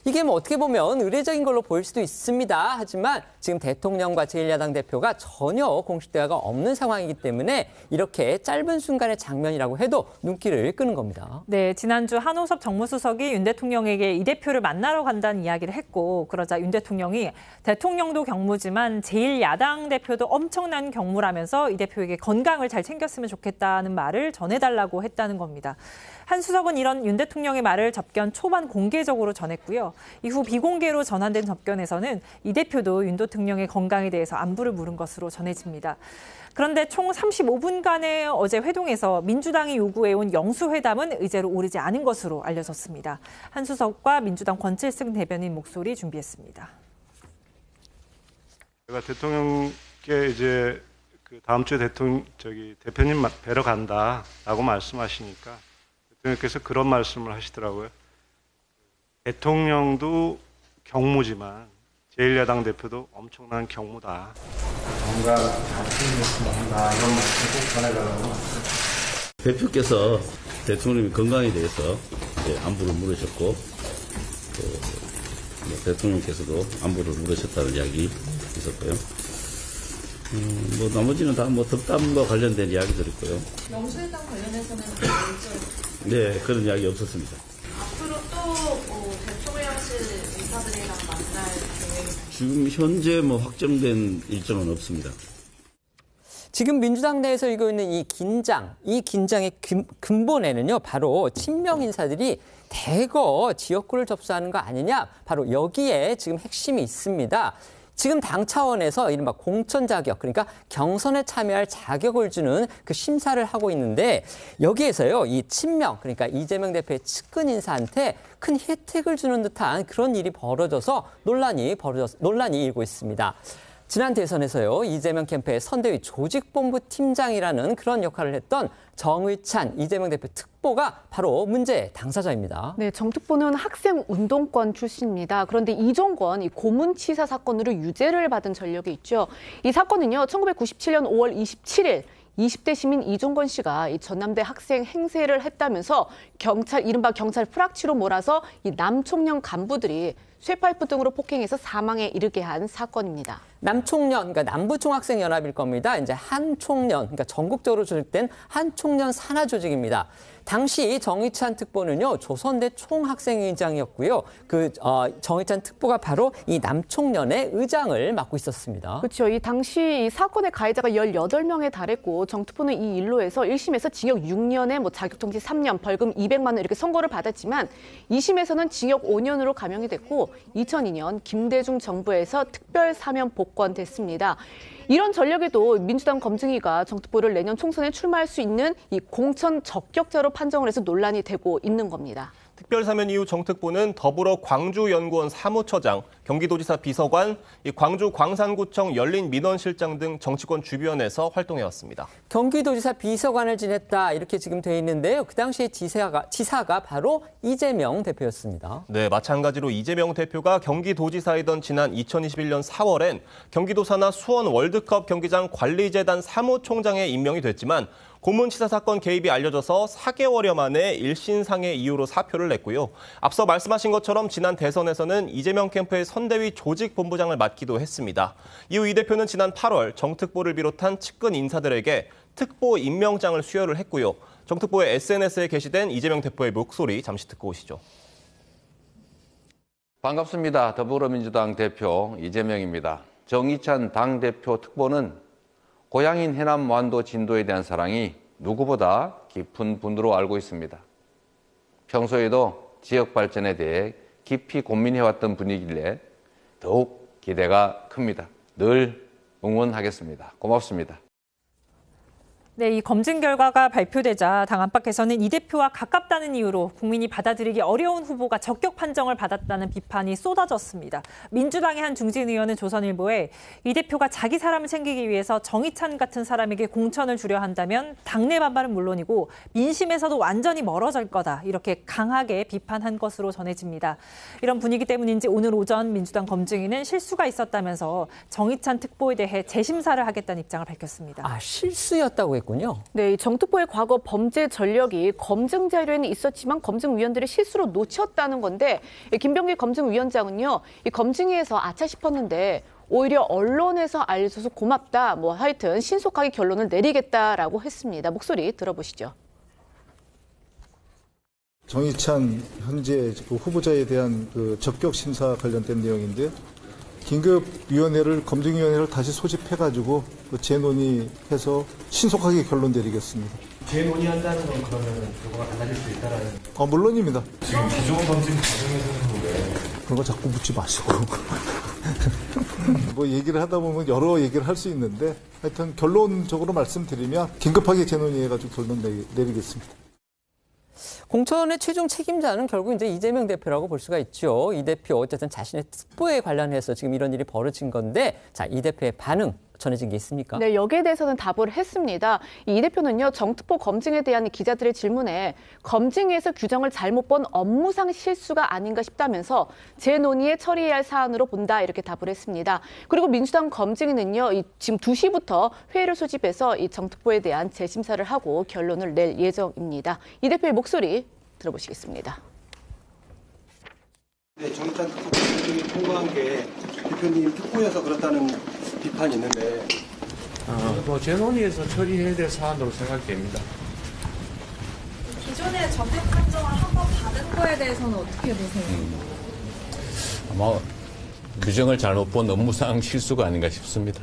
이게 뭐 어떻게 보면 의례적인 걸로 보일 수도 있습니다. 하지만 지금 대통령과 제1야당 대표가 전혀 공식 대화가 없는 상황이기 때문에 이렇게 짧은 순간의 장면이라고 해도 눈길을 끄는 겁니다. 네, 지난주 한호섭 정무수석이 윤 대통령에게 이 대표를 만나러 간다는 이야기를 했고 그러자 윤 대통령이 대통령도 경무지만 제1야당 대표도 엄청난 경무라면서 이 대표에게 건강을 잘 챙겼으면 좋겠다는 말을 전해달라고 했다는 겁니다. 한 수석은 이런 윤 대통령의 말을 접견 초반 공개적으로 전했고요. 이후 비공개로 전환된 접견에서는 이 대표도 윤 대통령의 건강에 대해서 안부를 물은 것으로 전해집니다. 그런데 총 35분간의 어제 회동에서 민주당이 요구해온 영수회담은 의제로 오르지 않은 것으로 알려졌습니다. 한 수석과 민주당 권칠승 대변인 목소리 준비했습니다. 제가 대통령께 이제 그 다음 주에 대표님 뵈러 간다라고 말씀하시니까 대통령께서 그런 말씀을 하시더라고요. 대통령도 경무지만 제1야당 대표도 엄청난 경무다. 건강 잘 챙겼으면 한다. 이런 말씀 꼭 전해달라고. 대표께서 대통령의 건강에 대해서 안부를 물으셨고 또 대통령께서도 안부를 물으셨다는 이야기 있었고요. 나머지는 다 덕담과 관련된 이야기들이고요. 영수회담 관련해서는 네, 그런 이야기 없었습니다. 앞으로 또 대통령실 인사들이랑 만날 계획? 지금 현재 확정된 일정은 없습니다. 지금 민주당 내에서 일고 있는 이 긴장의 근본에는요, 바로 친명 인사들이 대거 지역구를 접수하는 거 아니냐, 바로 여기에 지금 핵심이 있습니다. 지금 당 차원에서 이른바 공천 자격, 그러니까 경선에 참여할 자격을 주는 그 심사를 하고 있는데 여기에서요, 이 친명, 그러니까 이재명 대표의 측근 인사한테 큰 혜택을 주는 듯한 그런 일이 벌어져서 논란이 일고 있습니다. 지난 대선에서요, 이재명 캠프의 선대위 조직본부 팀장이라는 그런 역할을 했던 정의찬 이재명 대표 특보가 바로 문제의 당사자입니다. 네, 정 특보는 학생 운동권 출신입니다. 그런데 이종권 이 고문치사 사건으로 유죄를 받은 전력이 있죠. 이 사건은요, 1997년 5월 27일 20대 시민 이종권 씨가 이 전남대 학생 행세를 했다면서 이른바 경찰 프락치로 몰아서 이 남총련 간부들이 쇠파이프 등으로 폭행해서 사망에 이르게 한 사건입니다. 남총련, 그러니까 남부총학생연합일 겁니다. 이제 한총련, 그러니까 전국적으로 조직된 한총련 산하 조직입니다. 당시 정의찬 특보는요, 조선대 총학생회장이었고요. 정의찬 특보가 바로 이 남총련의 의장을 맡고 있었습니다. 그렇죠. 이 당시 이 사건의 가해자가 18명에 달했고 정 특보는 이 일로 해서 1심에서 징역 6년에 자격정지 3년, 벌금 200만 원 이렇게 선고를 받았지만 2심에서는 징역 5년으로 감형이 됐고 2002년 김대중 정부에서 특별 사면 복권됐습니다. 이런 전력에도 민주당 검증위가 정 특보를 내년 총선에 출마할 수 있는 이 공천 적격자로 판정을 해서 논란이 되고 있는 겁니다. 특별사면 이후 정 특보는 더불어 광주연구원 사무처장, 경기도지사 비서관, 광주 광산구청 열린민원실장 등 정치권 주변에서 활동해왔습니다. 경기도지사 비서관을 지냈다 이렇게 지금 돼 있는데요. 그 당시에 지사가 바로 이재명 대표였습니다. 네, 마찬가지로 이재명 대표가 경기도지사이던 지난 2021년 4월엔 경기도 산하 수원 월드컵 경기장 관리재단 사무총장에 임명이 됐지만 고문치사 사건 개입이 알려져서 4개월여 만에 일신상의 이유로 사표를 냈고요. 앞서 말씀하신 것처럼 지난 대선에서는 이재명 캠프의 선대위 조직본부장을 맡기도 했습니다. 이후 이 대표는 지난 8월 정 특보를 비롯한 측근 인사들에게 특보 임명장을 수여를 했고요. 정 특보의 SNS에 게시된 이재명 대표의 목소리 잠시 듣고 오시죠. 반갑습니다. 더불어민주당 대표 이재명입니다. 정의찬 당대표 특보는 고향인 해남 완도 진도에 대한 사랑이 누구보다 깊은 분으로 알고 있습니다. 평소에도 지역 발전에 대해 깊이 고민해왔던 분이길래 더욱 기대가 큽니다. 늘 응원하겠습니다. 고맙습니다. 네, 이 검증 결과가 발표되자 당 안팎에서는 이 대표와 가깝다는 이유로 국민이 받아들이기 어려운 후보가 적격 판정을 받았다는 비판이 쏟아졌습니다. 민주당의 한 중진 의원은 조선일보에 이 대표가 자기 사람을 챙기기 위해서 정의찬 같은 사람에게 공천을 주려 한다면 당내 반발은 물론이고 민심에서도 완전히 멀어질 거다. 이렇게 강하게 비판한 것으로 전해집니다. 이런 분위기 때문인지 오늘 오전 민주당 검증위는 실수가 있었다면서 정의찬 특보에 대해 재심사를 하겠다는 입장을 밝혔습니다. 아, 실수였다고 했군요. 네, 정 특보의 과거 범죄 전력이 검증 자료에는 있었지만 검증위원들이 실수로 놓쳤다는 건데 김병기 검증위원장은요, 이 검증위에서 아차 싶었는데 오히려 언론에서 알려줘서 고맙다. 하여튼 신속하게 결론을 내리겠다라고 했습니다. 목소리 들어보시죠. 정의찬 현재 후보자에 대한 적격 심사 관련된 내용인데 긴급위원회를 검증위원회를 다시 소집해가지고 재논의해서 신속하게 결론 내리겠습니다. 재논의한다는 건 그러면 결과가 달라질 수 있다라는? 물론입니다. 지금 기존 검증 과정에서는 왜? 그런 거 자꾸 묻지 마시고. 얘기를 하다 보면 여러 얘기를 할 수 있는데 하여튼 결론적으로 말씀드리면 긴급하게 재논의해가지고 결론 내리겠습니다. 공천의 최종 책임자는 결국 이제 이재명 대표라고 볼 수가 있죠. 이 대표 어쨌든 자신의 특보에 관련해서 지금 이런 일이 벌어진 건데, 자, 이 대표의 반응 전해진 게 있습니까? 네, 여기에 대해서는 답을 했습니다. 이 대표는요, 정특보 검증에 대한 기자들의 질문에 검증위에서 규정을 잘못 본 업무상 실수가 아닌가 싶다면서 재논의에 처리해야 할 사안으로 본다, 이렇게 답을 했습니다. 그리고 민주당 검증위는요, 지금 2시부터 회의를 소집해서 이 정특보에 대한 재심사를 하고 결론을 낼 예정입니다. 이 대표의 목소리 들어보시겠습니다. 네, 정의찬 특보를 통과한 게 대표님 특보여서 그렇다는 비판이 있는데 재논의에서 처리해야 될 사안으로 생각됩니다. 기존에 적격 판정을 한 번 받은 거에 대해서는 어떻게 보세요? 아마 규정을 잘못 본 업무상 실수가 아닌가 싶습니다.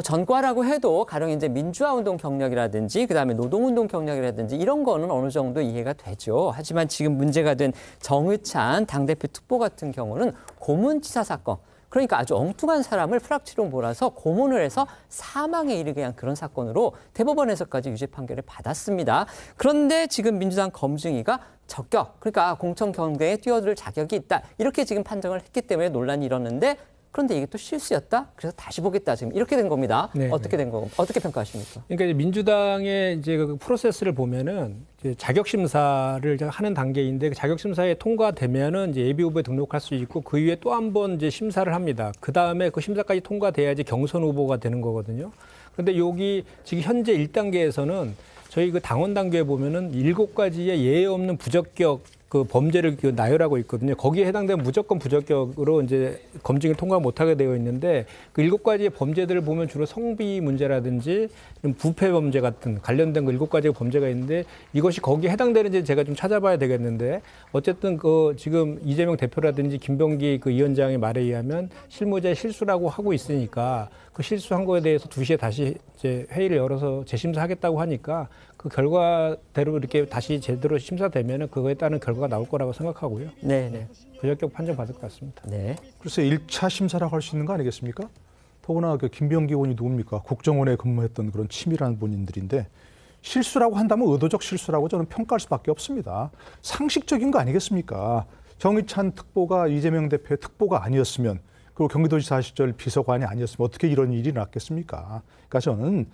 전과라고 해도 가령 이제 민주화운동 경력이라든지 그다음에 노동운동 경력이라든지 이런 거는 어느 정도 이해가 되죠. 하지만 지금 문제가 된 정의찬 당대표 특보 같은 경우는 고문치사 사건. 그러니까 아주 엉뚱한 사람을 프락치로 몰아서 고문을 해서 사망에 이르게 한 그런 사건으로 대법원에서까지 유죄 판결을 받았습니다. 그런데 지금 민주당 검증위가 적격, 그러니까 공천 경쟁에 뛰어들 자격이 있다. 이렇게 지금 판정을 했기 때문에 논란이 일었는데 그런데 이게 또 실수였다? 그래서 다시 보겠다. 지금 이렇게 된 겁니다. 네, 어떻게 된 거? 어떻게 평가하십니까? 그러니까 민주당의 이제 그 프로세스를 보면은 이제 자격 심사를 하는 단계인데 그 자격 심사에 통과되면은 이제 예비 후보에 등록할 수 있고 그 이후에 또 한 번 이제 심사를 합니다. 그 다음에 그 심사까지 통과돼야지 경선 후보가 되는 거거든요. 그런데 여기 지금 현재 1단계에서는 저희 그 당원 단계에 보면은 7가지의 예외 없는 부적격 그 범죄를 나열하고 있거든요. 거기에 해당되는 무조건 부적격으로 이제 검증을 통과 못하게 되어 있는데 그 7가지의 범죄들을 보면 주로 성비 문제라든지 부패 범죄 같은 관련된 그 7가지의 범죄가 있는데 이것이 거기에 해당되는지 제가 좀 찾아봐야 되겠는데 어쨌든 그 지금 이재명 대표라든지 김병기 그 위원장의 말에 의하면 실무자의 실수라고 하고 있으니까 그 실수한 거에 대해서 2시에 다시 이제 회의를 열어서 재심사하겠다고 하니까 그 결과대로 이렇게 다시 제대로 심사되면은 그거에 따른 결과가 나올 거라고 생각하고요. 네. 부적격 판정 받을 것 같습니다. 네. 글쎄 1차 심사라고 할 수 있는 거 아니겠습니까? 더구나 그 김병기 의원이 누굽니까? 국정원에 근무했던 그런 치밀한 분들인데 실수라고 한다면 의도적 실수라고 저는 평가할 수밖에 없습니다. 상식적인 거 아니겠습니까? 정의찬 특보가 이재명 대표의 특보가 아니었으면 그리고 경기도지사 시절 비서관이 아니었으면 어떻게 이런 일이 났겠습니까? 그러니까 저는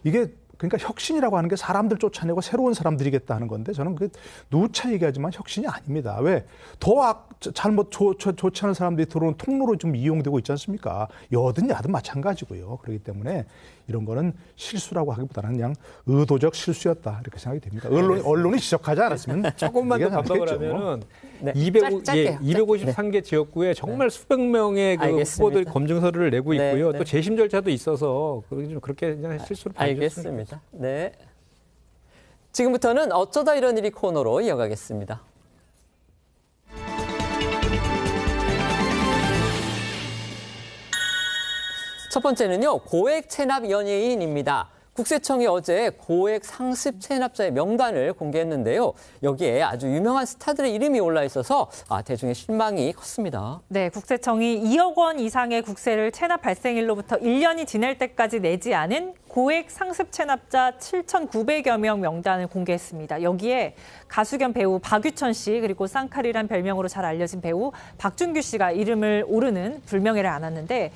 이게 그러니까 혁신이라고 하는 게 사람들 쫓아내고 새로운 사람들이겠다 하는 건데 저는 그게 누차 얘기하지만 혁신이 아닙니다. 왜? 더 잘못 좋지 않은 사람들이 들어오는 통로로 좀 이용되고 있지 않습니까? 여든 야든 마찬가지고요. 그렇기 때문에 이런 거는 실수라고 하기보다는 그냥 의도적 실수였다 이렇게 생각이 됩니다. 언론이 지적하지 않았으면 조금만 더 반박을 하면은 253개 지역구에 정말 수백 명의 그 후보들 검증서류를 내고 있고요. 또 재심 절차도 있어서 그렇게 그냥 실수로 알겠습니다. 네. 지금부터는 어쩌다 이런 일이 코너로 이어가겠습니다. 첫 번째는요, 고액 체납 연예인입니다. 국세청이 어제 고액 상습 체납자의 명단을 공개했는데요. 여기에 아주 유명한 스타들의 이름이 올라 있어서 대중의 실망이 컸습니다. 네, 국세청이 2억 원 이상의 국세를 체납 발생일로부터 1년이 지날 때까지 내지 않은 고액 상습 체납자 7,900여 명 명단을 공개했습니다. 여기에 가수 겸 배우 박유천 씨 그리고 쌍칼이란 별명으로 잘 알려진 배우 박준규 씨가 이름을 오르는 불명예를 안았는데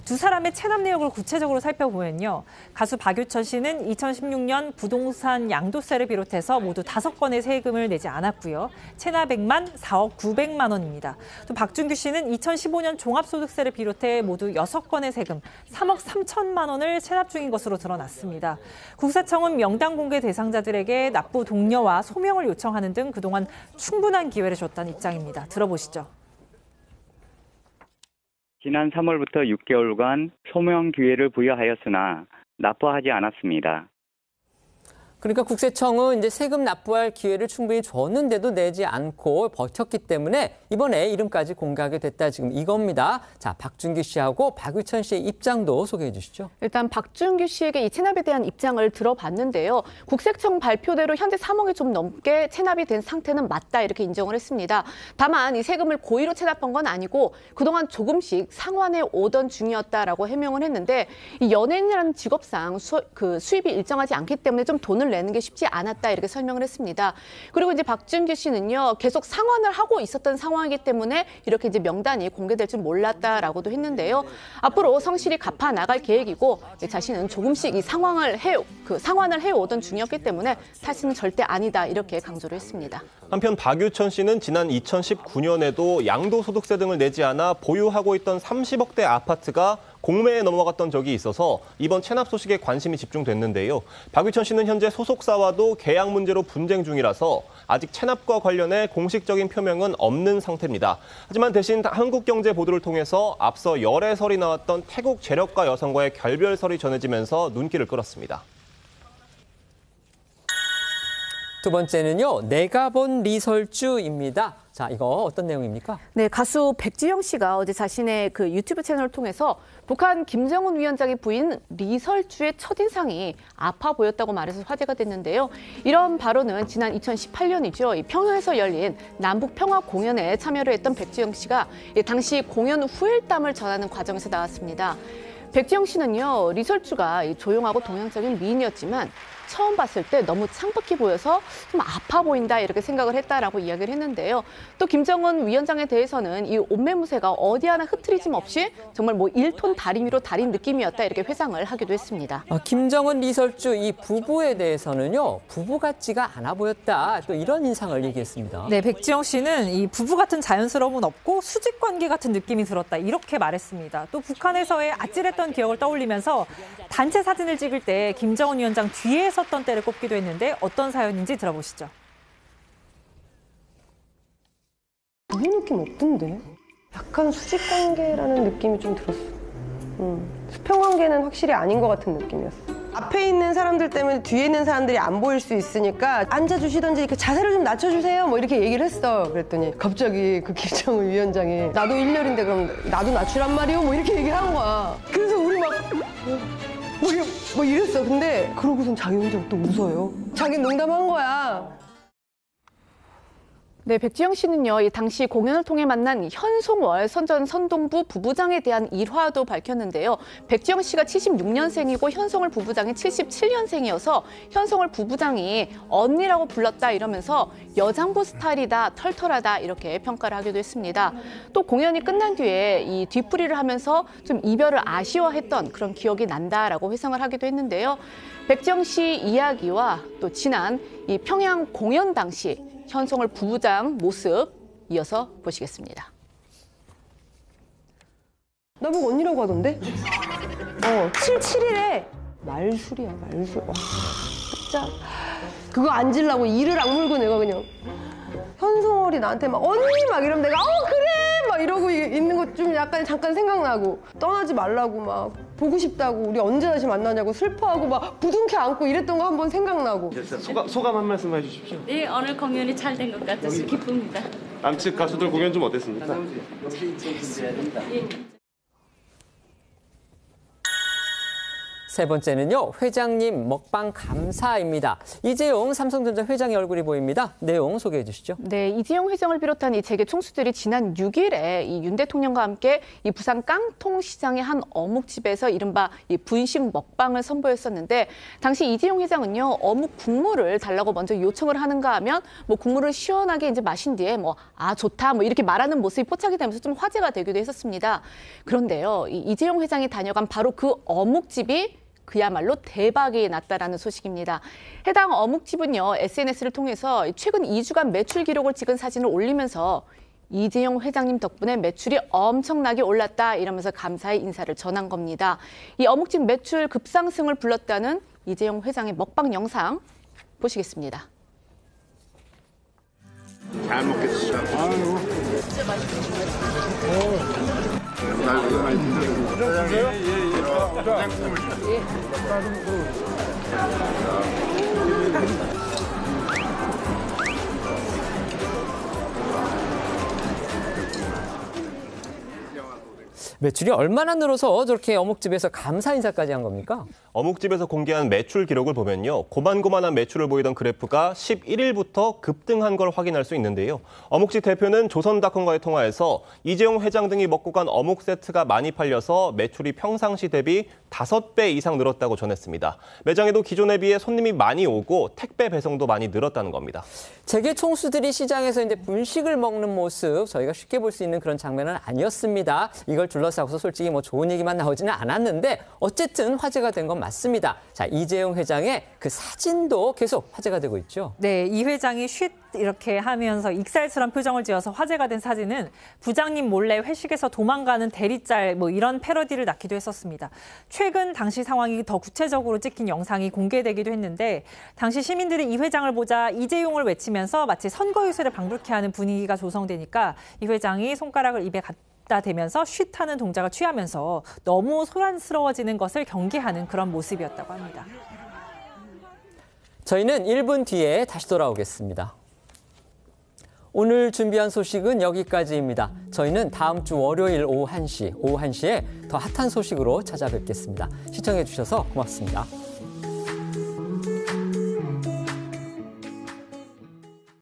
두 사람의 체납 내역을 구체적으로 살펴보면요. 가수 박유천 씨는 2016년 부동산 양도세를 비롯해서 모두 5건의 세금을 내지 않았고요. 체납액만 4억 900만 원입니다. 또 박준규 씨는 2015년 종합소득세를 비롯해 모두 6건의 세금 3억 3천만 원을 체납 중인 것으로 드러났습니다. 국세청은 명단 공개 대상자들에게 납부 독려와 소명을 요청하는 등 그동안 충분한 기회를 줬다는 입장입니다. 들어보시죠. 지난 3월부터 6개월간 소명 기회를 부여하였으나 납부하지 않았습니다. 그러니까 국세청은 이제 세금 납부할 기회를 충분히 줬는데도 내지 않고 버텼기 때문에 이번에 이름까지 공개하게 됐다. 지금 이겁니다. 자, 박준규 씨하고 박유천 씨의 입장도 소개해 주시죠. 일단 박준규 씨에게 이 체납에 대한 입장을 들어봤는데요. 국세청 발표대로 현재 3억이 좀 넘게 체납이 된 상태는 맞다 이렇게 인정을 했습니다. 다만 이 세금을 고의로 체납한 건 아니고 그동안 조금씩 상환해 오던 중이었다라고 해명을 했는데 이 연예인이라는 직업상 수입이 일정하지 않기 때문에 좀 돈을 내는 게 쉽지 않았다 이렇게 설명을 했습니다. 그리고 이제 박준규 씨는요 계속 상환을 하고 있었던 상황이기 때문에 이렇게 이제 명단이 공개될 줄 몰랐다라고도 했는데요. 앞으로 성실히 갚아 나갈 계획이고 자신은 조금씩 이 상환을 해오던 중이었기 때문에 탓은 절대 아니다 이렇게 강조를 했습니다. 한편 박유천 씨는 지난 2019년에도 양도소득세 등을 내지 않아 보유하고 있던 30억대 아파트가 공매에 넘어갔던 적이 있어서 이번 체납 소식에 관심이 집중됐는데요. 박유천 씨는 현재 소속사와도 계약 문제로 분쟁 중이라서 아직 체납과 관련해 공식적인 표명은 없는 상태입니다. 하지만 대신 한국경제 보도를 통해서 앞서 열애설이 나왔던 태국 재력가 여성과의 결별설이 전해지면서 눈길을 끌었습니다. 두 번째는요, 내가 본 리설주입니다. 자, 이거 어떤 내용입니까? 네, 가수 백지영 씨가 어제 자신의 그 유튜브 채널을 통해서 북한 김정은 위원장의 부인 리설주의 첫인상이 아파 보였다고 말해서 화제가 됐는데요. 이런 발언은 지난 2018년이죠. 이 평양에서 열린 남북 평화 공연에 참여를 했던 백지영 씨가 당시 공연 후일담을 전하는 과정에서 나왔습니다. 백지영 씨는요, 리설주가 조용하고 동양적인 미인이었지만 처음 봤을 때 너무 창백해 보여서 좀 아파 보인다 이렇게 생각을 했다라고 이야기를 했는데요. 또 김정은 위원장에 대해서는 이 옷매무새가 어디 하나 흐트리짐 없이 정말 뭐 1톤 다리미로 다린 느낌이었다 이렇게 회상을 하기도 했습니다. 김정은 리설주 이 부부에 대해서는요, 부부 같지가 않아 보였다. 또 이런 인상을 얘기했습니다. 네, 백지영 씨는 이 부부 같은 자연스러움은 없고 수직 관계 같은 느낌이 들었다 이렇게 말했습니다. 또 북한에서의 아찔했던 기억을 떠올리면서 단체 사진을 찍을 때 김정은 위원장 뒤에 섰던 때를 꼽기도 했는데 어떤 사연인지 들어보시죠. 이 느낌 없던데? 약간 수직관계라는 느낌이 좀 들었어. 수평관계는 확실히 아닌 것 같은 느낌이었어. 앞에 있는 사람들 때문에 뒤에 있는 사람들이 안 보일 수 있으니까 앉아주시던지 이렇게 자세를 좀 낮춰주세요 뭐 이렇게 얘기를 했어. 그랬더니 갑자기 그 김정은 위원장이 나도 1년인데 그럼 나도 낮추란 말이요 뭐 이렇게 얘기를 한 거야. 그래서 우리 막 뭐 이랬어. 근데 그러고선 자기 혼자 또 웃어요. 자기는 농담한 거야. 네, 백지영 씨는요, 이 당시 공연을 통해 만난 현송월 선동부 부부장에 대한 일화도 밝혔는데요. 백지영 씨가 76년생이고 현송월 부부장이 77년생이어서 현송월 부부장이 언니라고 불렀다 이러면서 여장부 스타일이다, 털털하다 이렇게 평가를 하기도 했습니다. 또 공연이 끝난 뒤에 이 뒤풀이를 하면서 좀 이별을 아쉬워했던 그런 기억이 난다라고 회상을 하기도 했는데요. 백지영 씨 이야기와 또 지난 이 평양 공연 당시 현송월 부부장 모습 이어서 보시겠습니다. 나보고 언니라고 하던데? 77이래. 말술이야, 말술. 와, 진짜. 그거 앉으려고 이를 악물고 내가 그냥. 현송월이 나한테 막 언니 막 이러면 내가 그래! 막 이러고 있는 것 좀 약간 잠깐 생각나고 떠나지 말라고 막 보고 싶다고 우리 언제 다시 만나냐고 슬퍼하고 막 부둥켜 안고 이랬던 거 한번 생각나고. 소감 한 말씀 해주십시오. 네, 오늘 공연이 잘 된 것 같아서 기쁩니다. 남측 가수들 공연 좀 어땠습니까? 세 번째는요, 회장님 먹방 감사입니다. 이재용 삼성전자 회장의 얼굴이 보입니다. 내용 소개해 주시죠. 네, 이재용 회장을 비롯한 이 재계 총수들이 지난 6일에 이 윤 대통령과 함께 이 부산 깡통시장의 한 어묵집에서 이른바 이 분식 먹방을 선보였었는데, 당시 이재용 회장은요, 어묵 국물을 달라고 먼저 요청을 하는가 하면 뭐 국물을 시원하게 이제 마신 뒤에 좋다 이렇게 말하는 모습이 포착이 되면서 좀 화제가 되기도 했었습니다. 그런데요, 이 이재용 회장이 다녀간 바로 그 어묵집이 그야말로 대박이 났다라는 소식입니다. 해당 어묵집은요, SNS를 통해서 최근 2주간 매출 기록을 찍은 사진을 올리면서 이재용 회장님 덕분에 매출이 엄청나게 올랐다 이러면서 감사의 인사를 전한 겁니다. 이 어묵집 매출 급상승을 불렀다는 이재용 회장의 먹방 영상 보시겠습니다. 잘 먹겠습니다. 아유. 진짜 맛있겠어요. 매출이 얼마나 늘어서 저렇게 어묵집에서 감사 인사까지 한 겁니까? 어묵집에서 공개한 매출 기록을 보면요. 고만고만한 매출을 보이던 그래프가 11일부터 급등한 걸 확인할 수 있는데요. 어묵집 대표는 조선닷컴과의 통화에서 이재용 회장 등이 먹고 간 어묵 세트가 많이 팔려서 매출이 평상시 대비 5배 이상 늘었다고 전했습니다. 매장에도 기존에 비해 손님이 많이 오고 택배 배송도 많이 늘었다는 겁니다. 재계 총수들이 시장에서 이제 분식을 먹는 모습 저희가 쉽게 볼 수 있는 그런 장면은 아니었습니다. 이걸 둘러싸고서 솔직히 좋은 얘기만 나오지는 않았는데 어쨌든 화제가 된 건 맞습니다. 자, 이재용 회장의 그 사진도 계속 화제가 되고 있죠. 네, 이 회장이 쉿 이렇게 하면서 익살스러운 표정을 지어서 화제가 된 사진은 부장님 몰래 회식에서 도망가는 대리짤 이런 패러디를 낳기도 했었습니다. 최근 당시 상황이 더 구체적으로 찍힌 영상이 공개되기도 했는데 당시 시민들이 이 회장을 보자 이재용을 외치면서 마치 선거 유세를 방불케 하는 분위기가 조성되니까 이 회장이 손가락을 입에 갖다 대면서 쉿하는 동작을 취하면서 너무 소란스러워지는 것을 경계하는 그런 모습이었다고 합니다. 저희는 1분 뒤에 다시 돌아오겠습니다. 오늘 준비한 소식은 여기까지입니다. 저희는 다음 주 월요일 오후 1시에 더 핫한 소식으로 찾아뵙겠습니다. 시청해 주셔서 고맙습니다.